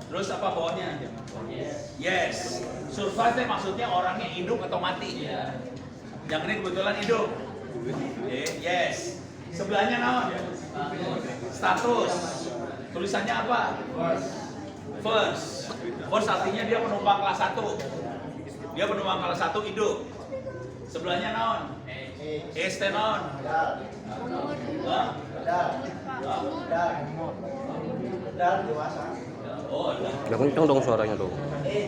Terus apa bawahnya? Yes. Survei itu maksudnya orangnya hidup atau mati. Yang ini kebetulan hidup. Yes. Sebelahnya naon? Status. Tulisannya apa? First. First artinya dia penumpang kelas 1. Dia penumpang kelas 1 hidup. Sebelahnya naon? S naon? Hah? Dal dewasa. Oh, ada. Ya kenceng dong suaranya tuh.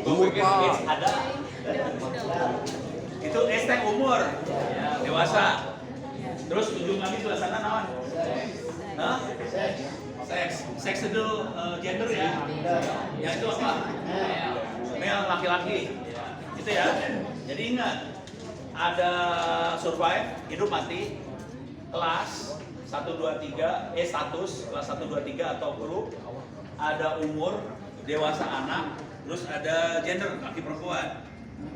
Umur Pak. Ada. Itu S umur. Dewasa. Terus ujung lagi sebelah sana naon? Hah? Seks itu gender ya. Ya itu apa? Male laki-laki. Itu ya. Jadi ingat, ada survive, hidup mati, kelas 1 2 3, status kelas 1 2 3 atau kru, ada umur, dewasa anak, terus ada gender laki perempuan.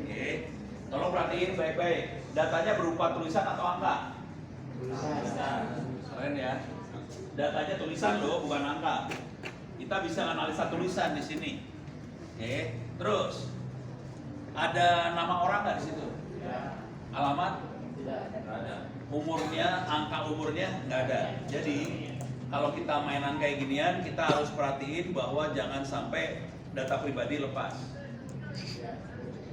Oke. Tolong perhatiin baik-baik. Datanya berupa tulisan atau angka? Tulisan. Keren ya. Datanya tulisan loh, bukan angka. Kita bisa analisa tulisan di sini. Oke. Terus ada nama orang nggak di situ? Alamat? Tidak ada. Umurnya, angka umurnya nggak ada. Jadi kalau kita mainan kayak ginian, kita harus perhatiin bahwa jangan sampai data pribadi lepas.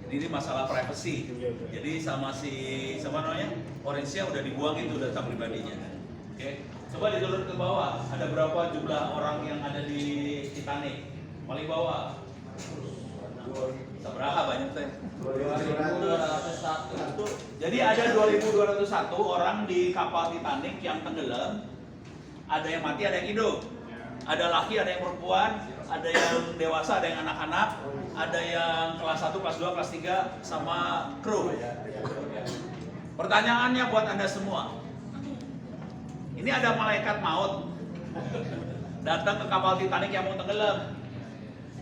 Ini masalah privacy. Jadi sama namanya Oransia udah dibuang itu data pribadinya. Oke. Coba diturun ke bawah. Ada berapa jumlah orang yang ada di Titanic? Paling bawah. Seberapa banyak teh? 2201. Jadi ada 2201 orang di kapal Titanic yang tenggelam. Ada yang mati, ada yang hidup. Ada laki, ada yang perempuan, ada yang dewasa, ada yang anak-anak, ada yang kelas 1, kelas 2, kelas 3 sama kru. Pertanyaannya buat Anda semua. Ini ada malaikat maut datang ke kapal Titanic yang mau tenggelam.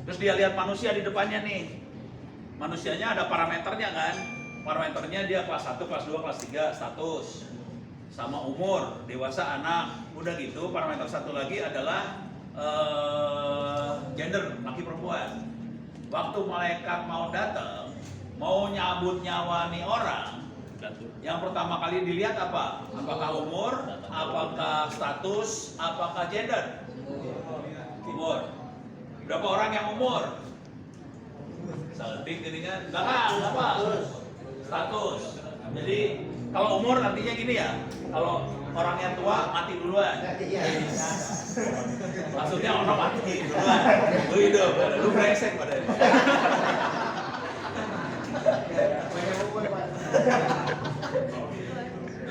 Terus dia lihat manusia di depannya nih. Manusianya ada parameternya kan? Parameternya dia kelas 1, kelas 2, kelas 3, status sama umur, dewasa, anak. Udah gitu, parameter satu lagi adalah gender, laki perempuan. Waktu malaikat mau datang, mau nyabut nyawa nih orang, yang pertama kali dilihat apa? Apakah umur, apakah status, apakah gender? Umur. Berapa orang yang umur? Salting ini kan? Enggak apa? Status. Jadi kalau umur artinya gini ya, kalau orang yang tua mati duluan. Maksudnya orang mati duluan. Lu hidup, lu brengsek pada ini.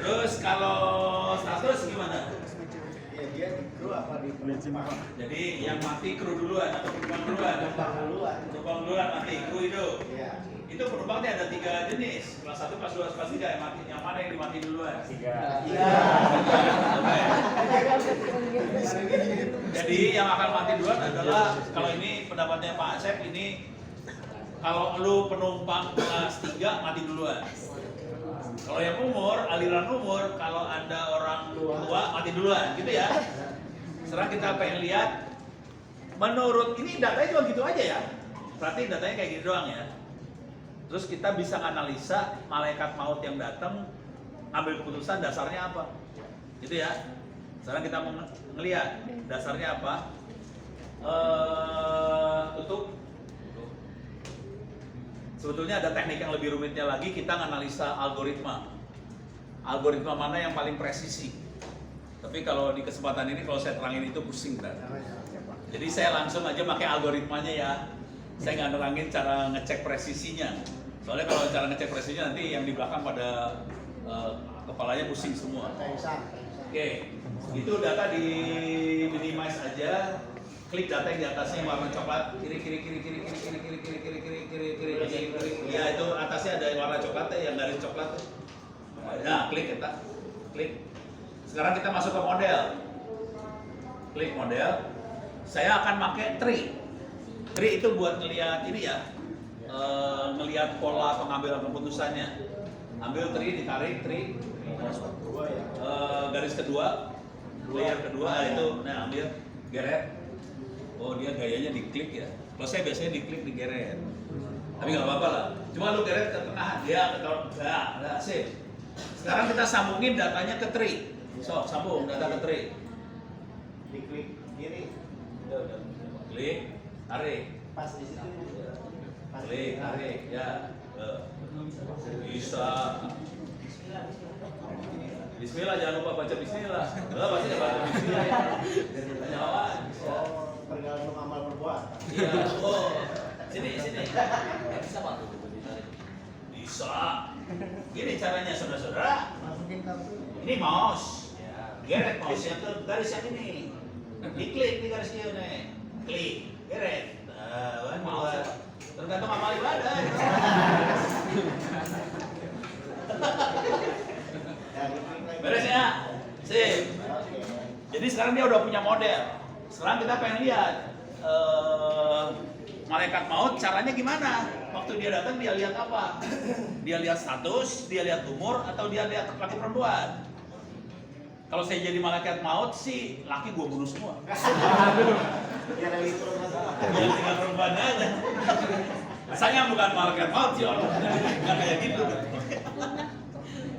Terus kalau status gimana? Ya dia di kru apa di penumpang? Jadi yang mati kru duluan atau penumpang duluan? Penumpang duluan. Penumpang duluan mati, kru hidup. Iya. Itu penumpangnya ada 3 jenis, kelas 1, kelas 2, kelas 3. Yang mana yang dimati duluan? 3. Jadi yang akan mati duluan adalah, kalau ini pendapatnya Pak Asep, ini kalau lu penumpang kelas 3 mati duluan. Kalau yang umur, aliran umur, kalau Anda orang tua mati duluan, gitu ya. Sekarang kita pengen lihat, menurut ini datanya cuma gitu aja ya. Berarti datanya kayak gini doang ya. Terus kita bisa analisa malaikat maut yang datang, ambil keputusan dasarnya apa, gitu ya. Sekarang kita mau ngelihat dasarnya apa. Tutup. Sebetulnya ada teknik yang lebih rumitnya lagi, kita analisa algoritma. Algoritma mana yang paling presisi. Tapi kalau di kesempatan ini kalau saya terangin itu pusing kan. Jadi saya langsung aja pakai algoritmanya ya. Saya nggak nerangin cara ngecek presisinya. Soalnya kalau cara ngecek presisinya nanti yang di belakang pada kepalanya pusing semua. Oke, itu data di minimize aja. Klik data yang di atasnya yang warna coklat, kiri. Ya itu atasnya ada yang warna coklat yang garis coklat. Nah, klik kita. Klik. Sekarang kita masuk ke model. Klik model. Saya akan pakai tree. Tree itu buat ngelihat ini ya. Ngelihat pola pengambilan keputusannya. Ambil tree, ditarik tree. Garis kedua, layer kedua itu. Nah, ambil geret. Oh, dia gayanya diklik ya. Kalau saya biasanya diklik digeret. Tapi nggak apa-apa lah. Cuma lu geret ke tengah, dia ke nah, sip. Sekarang kita sambungin datanya ke tree. So, sambung data ke tree. Diklik kiri. Klik, tarik. Pas di situ. Klik, tarik, ya. Bisa. Bismillah, jangan lupa baca bismillah. Pasti baca bismillah ya. Jawaban. Tergantung amal perbuatan. Iya, sini. Bisa Pak? Bisa. Gini caranya saudara-saudara. Masukin kartu. Ini mouse. Geret mouse yang ke garis yang ini. Diklik di garis ini. Klik, geret. Mouse. Tergantung amal ibadah. Beres ya? Sip. Jadi sekarang dia udah punya model. Sekarang kita pengen lihat malaikat maut caranya gimana? Waktu dia datang dia lihat apa? Dia lihat status, dia lihat umur, atau dia lihat laki perempuan? Kalau saya jadi malaikat maut sih, laki gua bunuh semua. Biar yang itu masalah. Biar tinggal perempuan aja. Saya bukan malaikat maut sih, nggak kayak gitu.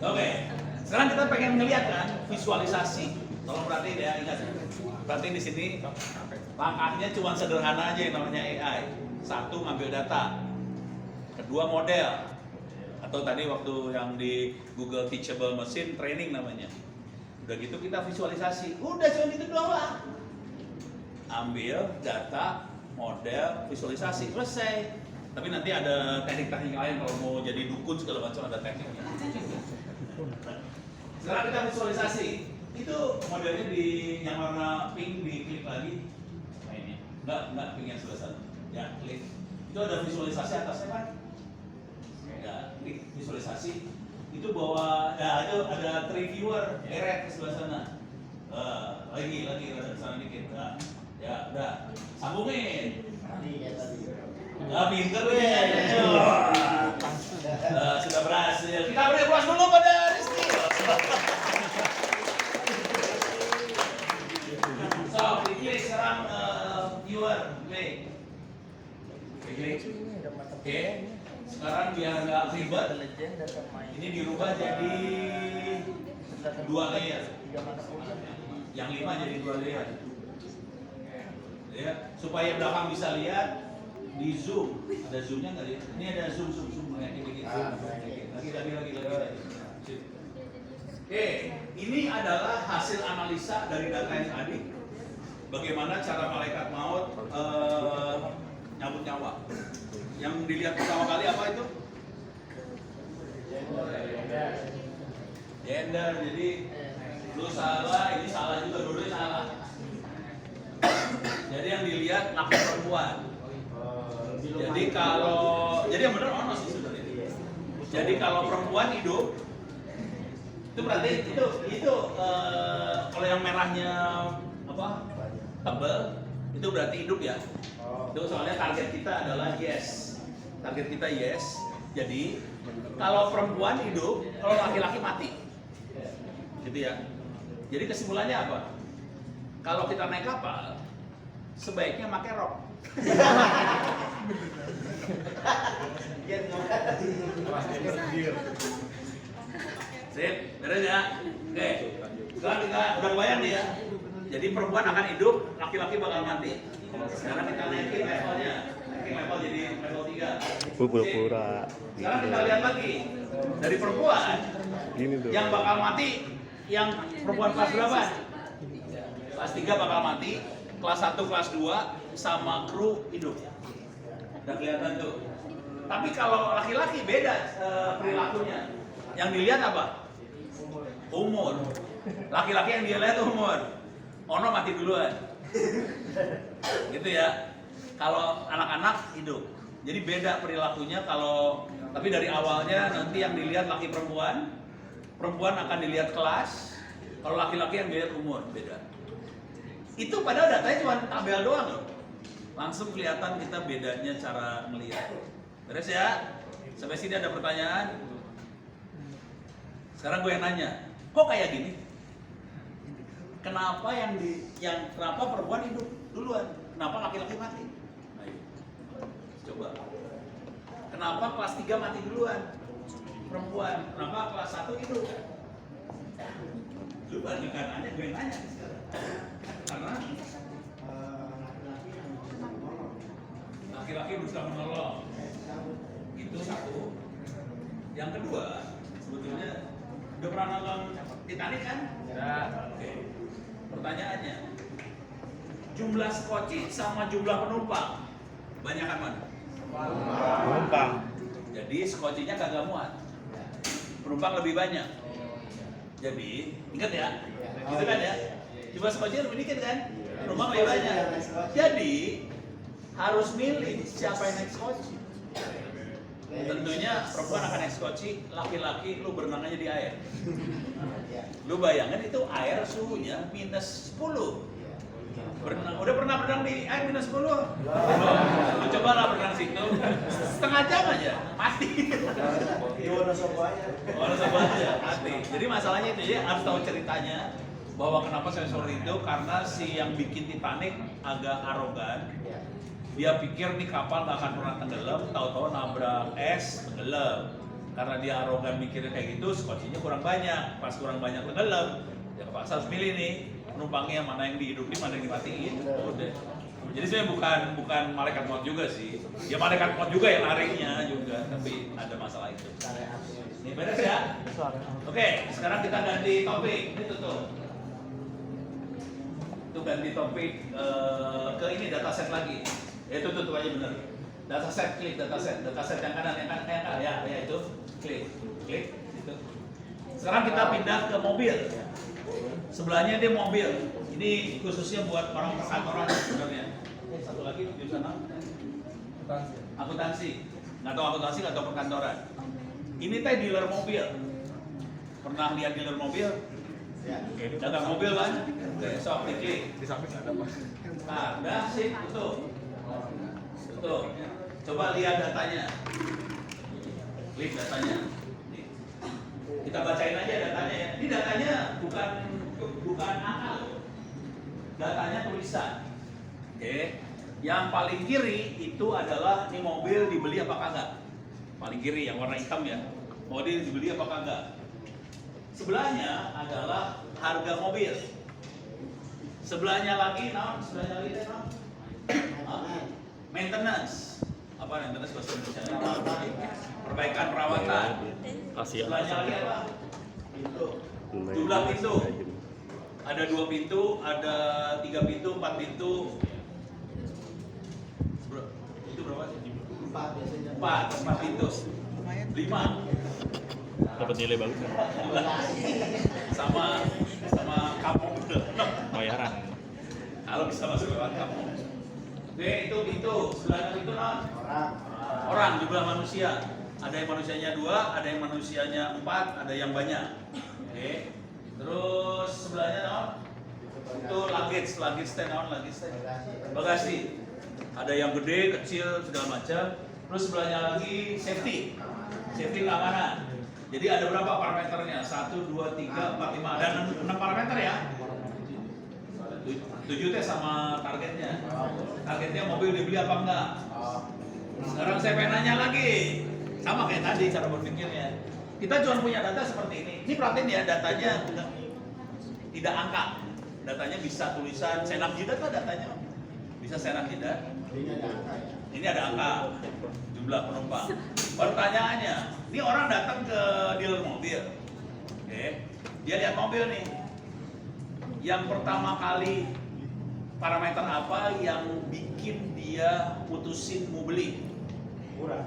Oke, sekarang kita pengen ngeliat kan visualisasi. Tolong perhatiin ya, ingat. Perhatiin di sini. Langkahnya cuma sederhana aja yang namanya AI. Satu, ngambil data. Kedua, model. Atau tadi waktu yang di Google Teachable Machine training namanya. Udah gitu kita visualisasi. Udah cuma gitu doang. Ambil data, model, visualisasi, selesai. Tapi nanti ada teknik-teknik lain kalau mau jadi dukun segala macam ada tekniknya. Sekarang kita visualisasi. Itu modelnya di yang warna pink diklik lagi. Nah ini. Enggak pink yang sebelah sana. Ya, klik. Itu ada visualisasi atasnya kan? Ya, klik visualisasi. Itu bawa ya itu ada tree viewer, geret ke sebelah sana. Lagi ke sana dikit. Nah, ya udah. Sambungin. Pinter ya. Sudah berhasil. Kita beri puas dulu pada Rizky. So, klik sekarang viewer, klik. Oke. Sekarang biar nggak ribet, ini dirubah jadi 2 layer. Yang 5 jadi 2 layer. Ya, supaya belakang bisa lihat. Di zoom, ada zoomnya nggak ya? Ini ada zoom kayak gini. Lagi. Oke, ini adalah hasil analisa dari data yang tadi. Bagaimana cara malaikat maut nyabut nyawa? Yang dilihat pertama kali apa itu? Gender. Jadi lu salah, ini salah juga, dulu salah. Jadi yang dilihat laki perempuan. Jadi Jadi yang benar ono sih sebenarnya. Jadi kalau perempuan hidup itu berarti itu kalau yang merahnya apa tebal itu berarti hidup ya. Itu soalnya target kita adalah yes. Target kita yes. Jadi kalau perempuan hidup, kalau laki-laki mati. Gitu ya. Jadi kesimpulannya apa? Kalau kita naik kapal, sebaiknya pakai rok. Sip, beres ya? Oke. Sekarang kita udah bayang nih ya. Jadi perempuan akan hidup, laki-laki bakal mati. Sekarang kita naikin levelnya. Naikin level jadi level 3. Pura-pura. Sekarang kita lihat lagi. Dari perempuan Gini tuh. yang bakal mati, yang perempuan kelas berapa? Kelas 3 bakal mati, kelas 1, kelas 2 sama kru hidup. Udah kelihatan tuh. Tapi kalau laki-laki beda perilakunya. Yang dilihat apa? Umur. Laki-laki yang dilihat umur. Ono mati duluan. Gitu ya. Kalau anak-anak hidup. Jadi beda perilakunya kalau tapi dari awalnya nanti yang dilihat laki perempuan. Perempuan akan dilihat kelas. Kalau laki-laki yang dilihat umur, beda. Itu padahal datanya cuma tabel doang loh. Langsung kelihatan kita bedanya cara melihat. Beres ya? Sampai sini ada pertanyaan? Sekarang gue yang nanya, kok kayak gini? Kenapa kenapa perempuan hidup duluan? Kenapa laki-laki mati? Ayo, coba. Kenapa kelas 3 mati duluan? Perempuan. Kenapa kelas 1 hidup? Lu bukan nanya, gue yang nanya sekarang. Karena laki-laki berusaha menolong. Itu satu. Yang kedua, sebetulnya udah pernah nonton Titanic kan? Ya. Oke. Pertanyaannya, jumlah skoci sama jumlah penumpang banyakan mana? Penumpang. Jadi skocinya kagak muat. Penumpang lebih banyak. Jadi, ingat ya? Gitu kan ya? Jumlah skocinya lebih dikit kan? Penumpang lebih banyak. Jadi, harus milih siapa yang naik skoci. Tentunya perempuan akan naik skoci, laki-laki lu berenang aja di air. Lu bayangin itu air suhunya minus 10. Berenang, udah pernah berenang di air minus 10? Lu cobalah berenang situ, setengah jam aja, mati. Wonosobo aja, mati. Jadi masalahnya itu ya, harus tahu ceritanya bahwa kenapa sensor itu, karena si yang bikin Titanic agak arogan. Dia pikir nih kapal nggak akan pernah tenggelam, tahu-tahu nabrak es, tenggelam. Karena dia arogan mikirnya kayak gitu, skocinya kurang banyak. Pas kurang banyak tenggelam, ya kepaksa harus milih nih penumpangnya mana yang dihidupin, mana yang dimatiin. Udah. Jadi sebenarnya bukan malaikat maut juga sih. Ya malaikat maut juga yang nariknya juga, tapi ada masalah itu. Ini beres ya? Oke, sekarang kita ganti topik. Ini tutup. Itu ganti topik ke ini dataset lagi. Itu tutup aja bener. Dataset, klik dataset yang kanan, yang kanan, ya itu klik itu. Sekarang kita pindah ke mobil. Sebelahnya dia mobil. Ini khususnya buat orang perkantoran sebenarnya. Satu lagi di sana. Akuntansi. Nggak tahu akuntansi, nggak tahu perkantoran. Ini teh dealer mobil. Pernah lihat dealer mobil? Ya. Dagang mobil kan? Oke, sok diklik. Di samping ada apa? Ada sih, betul. Coba lihat datanya. Klik datanya. Nih. Kita bacain aja datanya ya. Ini datanya bukan angka loh. Datanya tulisan. Oke. Yang paling kiri itu adalah ini mobil dibeli apa kagak. Paling kiri yang warna hitam ya. Mobil dibeli apa kagak. Sebelahnya adalah harga mobil. Sebelahnya lagi maintenance. Apa maintenance bahasa Indonesia? Perbaikan perawatan. Sebelahnya lagi apa? Pintu. Jumlah pintu. Ada 2 pintu, ada 3 pintu, 4 pintu. Itu berapa sih? 4 biasanya. 4 pintu. 5. Dapat nilai bagus kan? Sama kamu Bayaran. kalau bisa masuk lewat kamu. Oke, itu pintu. Sebelahnya pintu non. orang, jumlah manusia. Ada yang manusianya 2, ada yang manusianya 4, ada yang banyak. Oke. Terus sebelahnya non? Itu luggage stand on, luggage stand. Bagasi. Ada yang gede, kecil, segala macam. Terus sebelahnya lagi safety keamanan. Jadi ada berapa parameternya? 1, 2, 3, 4, 5. Ada 6 parameter ya? 7 teh sama targetnya. Targetnya mobil dibeli apa enggak? Sekarang saya pengen nanya lagi. Sama kayak tadi cara berpikirnya. Kita cuma punya data seperti ini. Ini perhatiin ya, datanya tidak angka. Datanya bisa tulisan senam jidat lah datanya. Bisa senam jidat. Ini ada angka. Jumlah penumpang. Pertanyaannya, ini orang datang ke dealer mobil. Oke. Dia lihat mobil nih. Yang pertama kali parameter apa yang bikin dia putusin mau beli? Murah.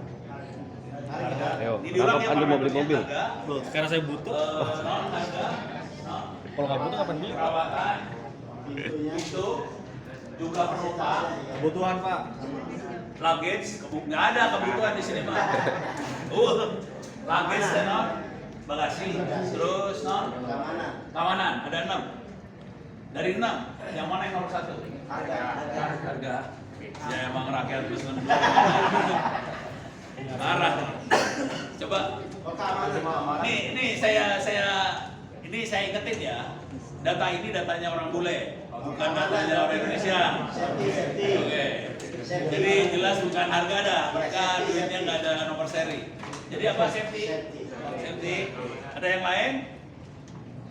Ayo, Ini diulang ya, kenapa Anda mau beli mobil? harga, Karena saya butuh. non harga, non, Kalau nggak butuh kapan beli? perawatan, Pintunya. itu jumlah penumpang, Kebutuhan Pak. luggage, nggak ada kebutuhan di sini mah. Luggage dan non, bagasi, terus non, keamanan, ada 6. Dari 6, yang mana yang nomor 1? Harga. Ya emang rakyat pesen. Marah. Coba. Nih saya ingetin ya. Data ini datanya orang bule, bukan datanya orang Indonesia. Oke. Jadi jelas bukan harga dah. Mereka duitnya nggak ada nomor seri. Jadi apa safety? Safety. Ada yang lain?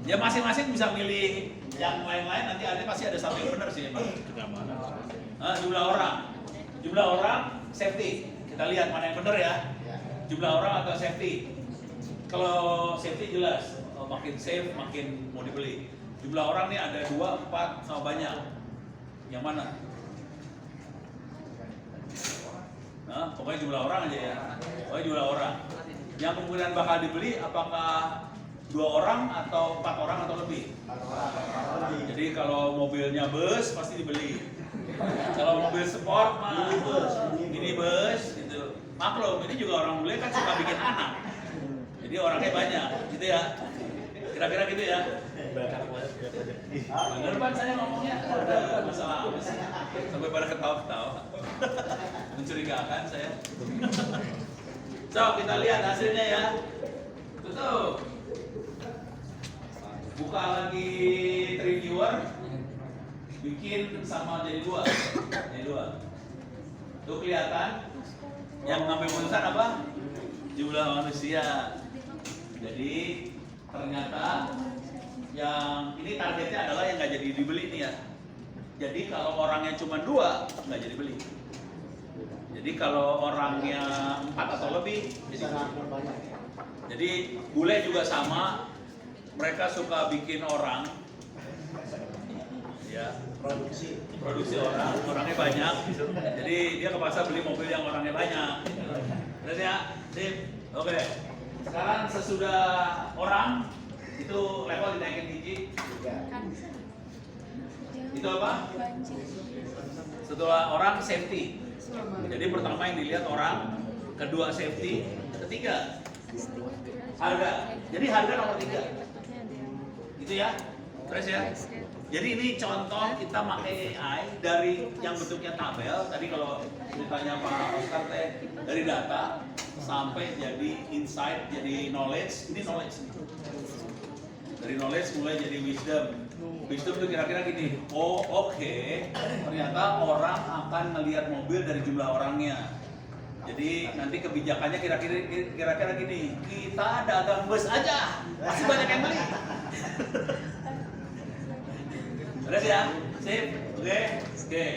Ya masing-masing bisa milih yang lain-lain. Nanti pasti ada satu yang benar sih. Jumlah orang safety. Kita lihat mana yang benar ya. Jumlah orang atau safety. Kalau safety jelas, makin safe makin mau dibeli. Jumlah orang nih ada 2, 4 sama banyak. Yang mana? Nah, pokoknya jumlah orang aja ya. Pokoknya jumlah orang. Yang kemungkinan bakal dibeli apakah 2 orang atau 4 orang atau lebih? Jadi kalau mobilnya bus pasti dibeli. Kalau mobil sport mah minibus gitu. Maklum ini juga orang bule kan suka bikin anak. Jadi orangnya banyak, gitu ya. Kira-kira gitu ya. Bener Pak saya ngomongnya ada masalah apa sih? Sampai pada ketawa-ketawa. Mencurigakan saya. So, kita lihat hasilnya ya. Tutup. Buka lagi reviewer. Bikin sama jadi 2. Tuh kelihatan. Yang ngambil putusan apa? Jumlah manusia. Jadi ternyata yang ini targetnya adalah yang nggak jadi dibeli nih ya. Jadi kalau orangnya cuma 2 nggak jadi beli. Jadi kalau orangnya 4 atau lebih jadi bule juga sama. Mereka suka bikin orang ya produksi orangnya banyak. Jadi dia ke pasar beli mobil yang orangnya banyak. Terus ya, sip. Oke. Sekarang sesudah orang itu level dinaikin biji. Itu apa? Setelah orang safety. Jadi pertama yang dilihat orang, kedua safety, ketiga harga. Jadi harga nomor 3. Gitu ya. Terus ya. Jadi ini contoh kita pakai AI dari yang bentuknya tabel. Tadi kalau ditanya Pak Oscar teh dari data sampai jadi insight, jadi knowledge. Ini knowledge. Dari knowledge mulai jadi wisdom. Wisdom itu kira-kira gini. Oh oke, ternyata orang akan melihat mobil dari jumlah orangnya. Jadi nanti kebijakannya kira-kira gini. Kita dagang bus aja, pasti banyak yang beli. Udah ya? Sip? Oke?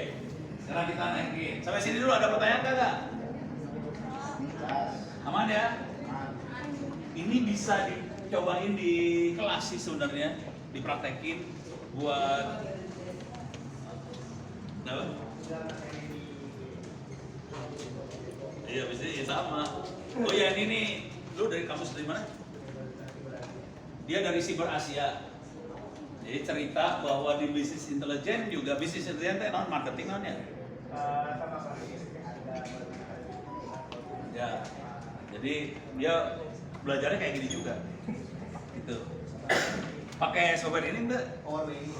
Sekarang kita naikin. Sampai sini dulu ada pertanyaan kagak? Aman ya? Ini bisa dicobain di kelas sih sebenarnya, dipraktekin buat apa? Iya, bisa ya sama. Oh ya ini nih, lu dari kampus dari mana? Dia dari Siber Asia. Jadi cerita bahwa di bisnis intelijen juga bisnis intelijen non marketing non ya. Ya, jadi dia belajarnya kayak gini juga, gitu. Pakai software ini enggak? Wih,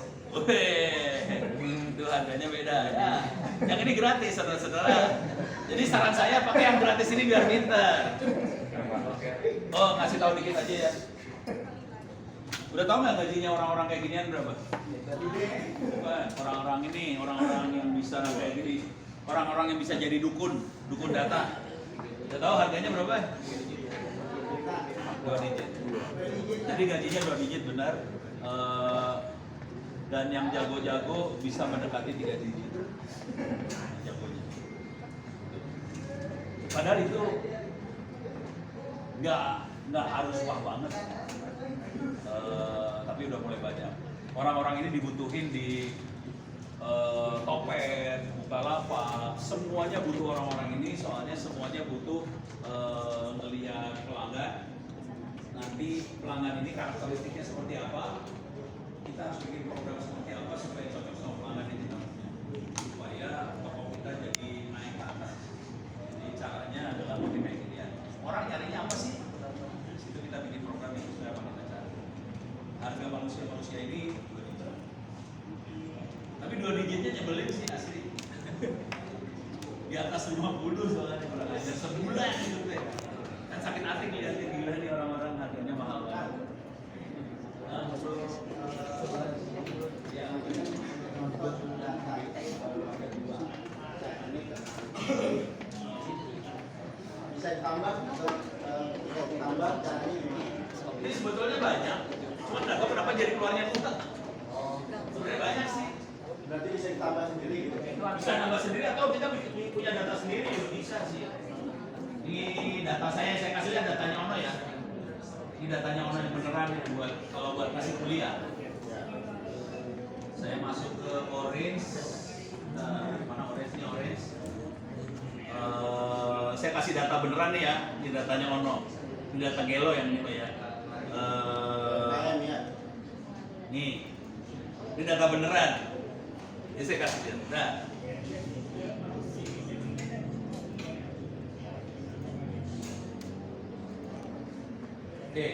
itu harganya beda ya. Yang ini gratis, saudara-saudara. Jadi saran saya pakai yang gratis ini biar pintar. Oh, ngasih tahu dikit aja ya. Udah tahu nggak gajinya orang-orang kayak ginian berapa? Bukan, orang-orang ini, orang-orang yang bisa kayak gini, orang-orang yang bisa jadi dukun data. Udah tahu harganya berapa? 2 digit. Jadi gajinya 2 digit benar. Dan yang jago-jago bisa mendekati 3 digit. Jagonya. Padahal itu nggak harus wah banget. Tapi udah mulai banyak. Orang-orang ini dibutuhin di Topet, Bukalapak, semuanya butuh orang-orang ini, soalnya semuanya butuh ngelihat pelanggan. Nanti pelanggan ini karakteristiknya seperti apa? Kita harus bikin program seperti apa supaya cocok sama pelanggan ini namanya, supaya toko kita jadi naik ke atas. Jadi caranya adalah pakai kayak gini ya. Orang nyarinya apa sih? Di situ kita bikin program yang sesuai apa kita cari. Harga manusia ini 2 digit. Tapi 2 digitnya nyebelin sih asli. Di atas 50 soalnya kurang ajar sebulan gitu deh. Kan sakit hati lihat gila nih orang-orang harganya mahal banget. Bisa ditambah, caranya gimana? Ini sebetulnya banyak, cuma nggak tahu kenapa jadi keluarnya utang. Sebenarnya banyak sih. Berarti bisa ditambah sendiri gitu? Bisa nambah sendiri atau kita punya data sendiri juga bisa sih. Ini data saya kasih lihat datanya Ono ya. Ini datanya Ono yang beneran buat kalau buat kasih kuliah. Saya masuk ke Orange, mana Orange nih Orange. Saya kasih data beneran nih ya, ini datanya Ono. Ini data Gelo yang ini Pak ya. Nih, ini data beneran. Ini saya kasih dia. Nah. Oke.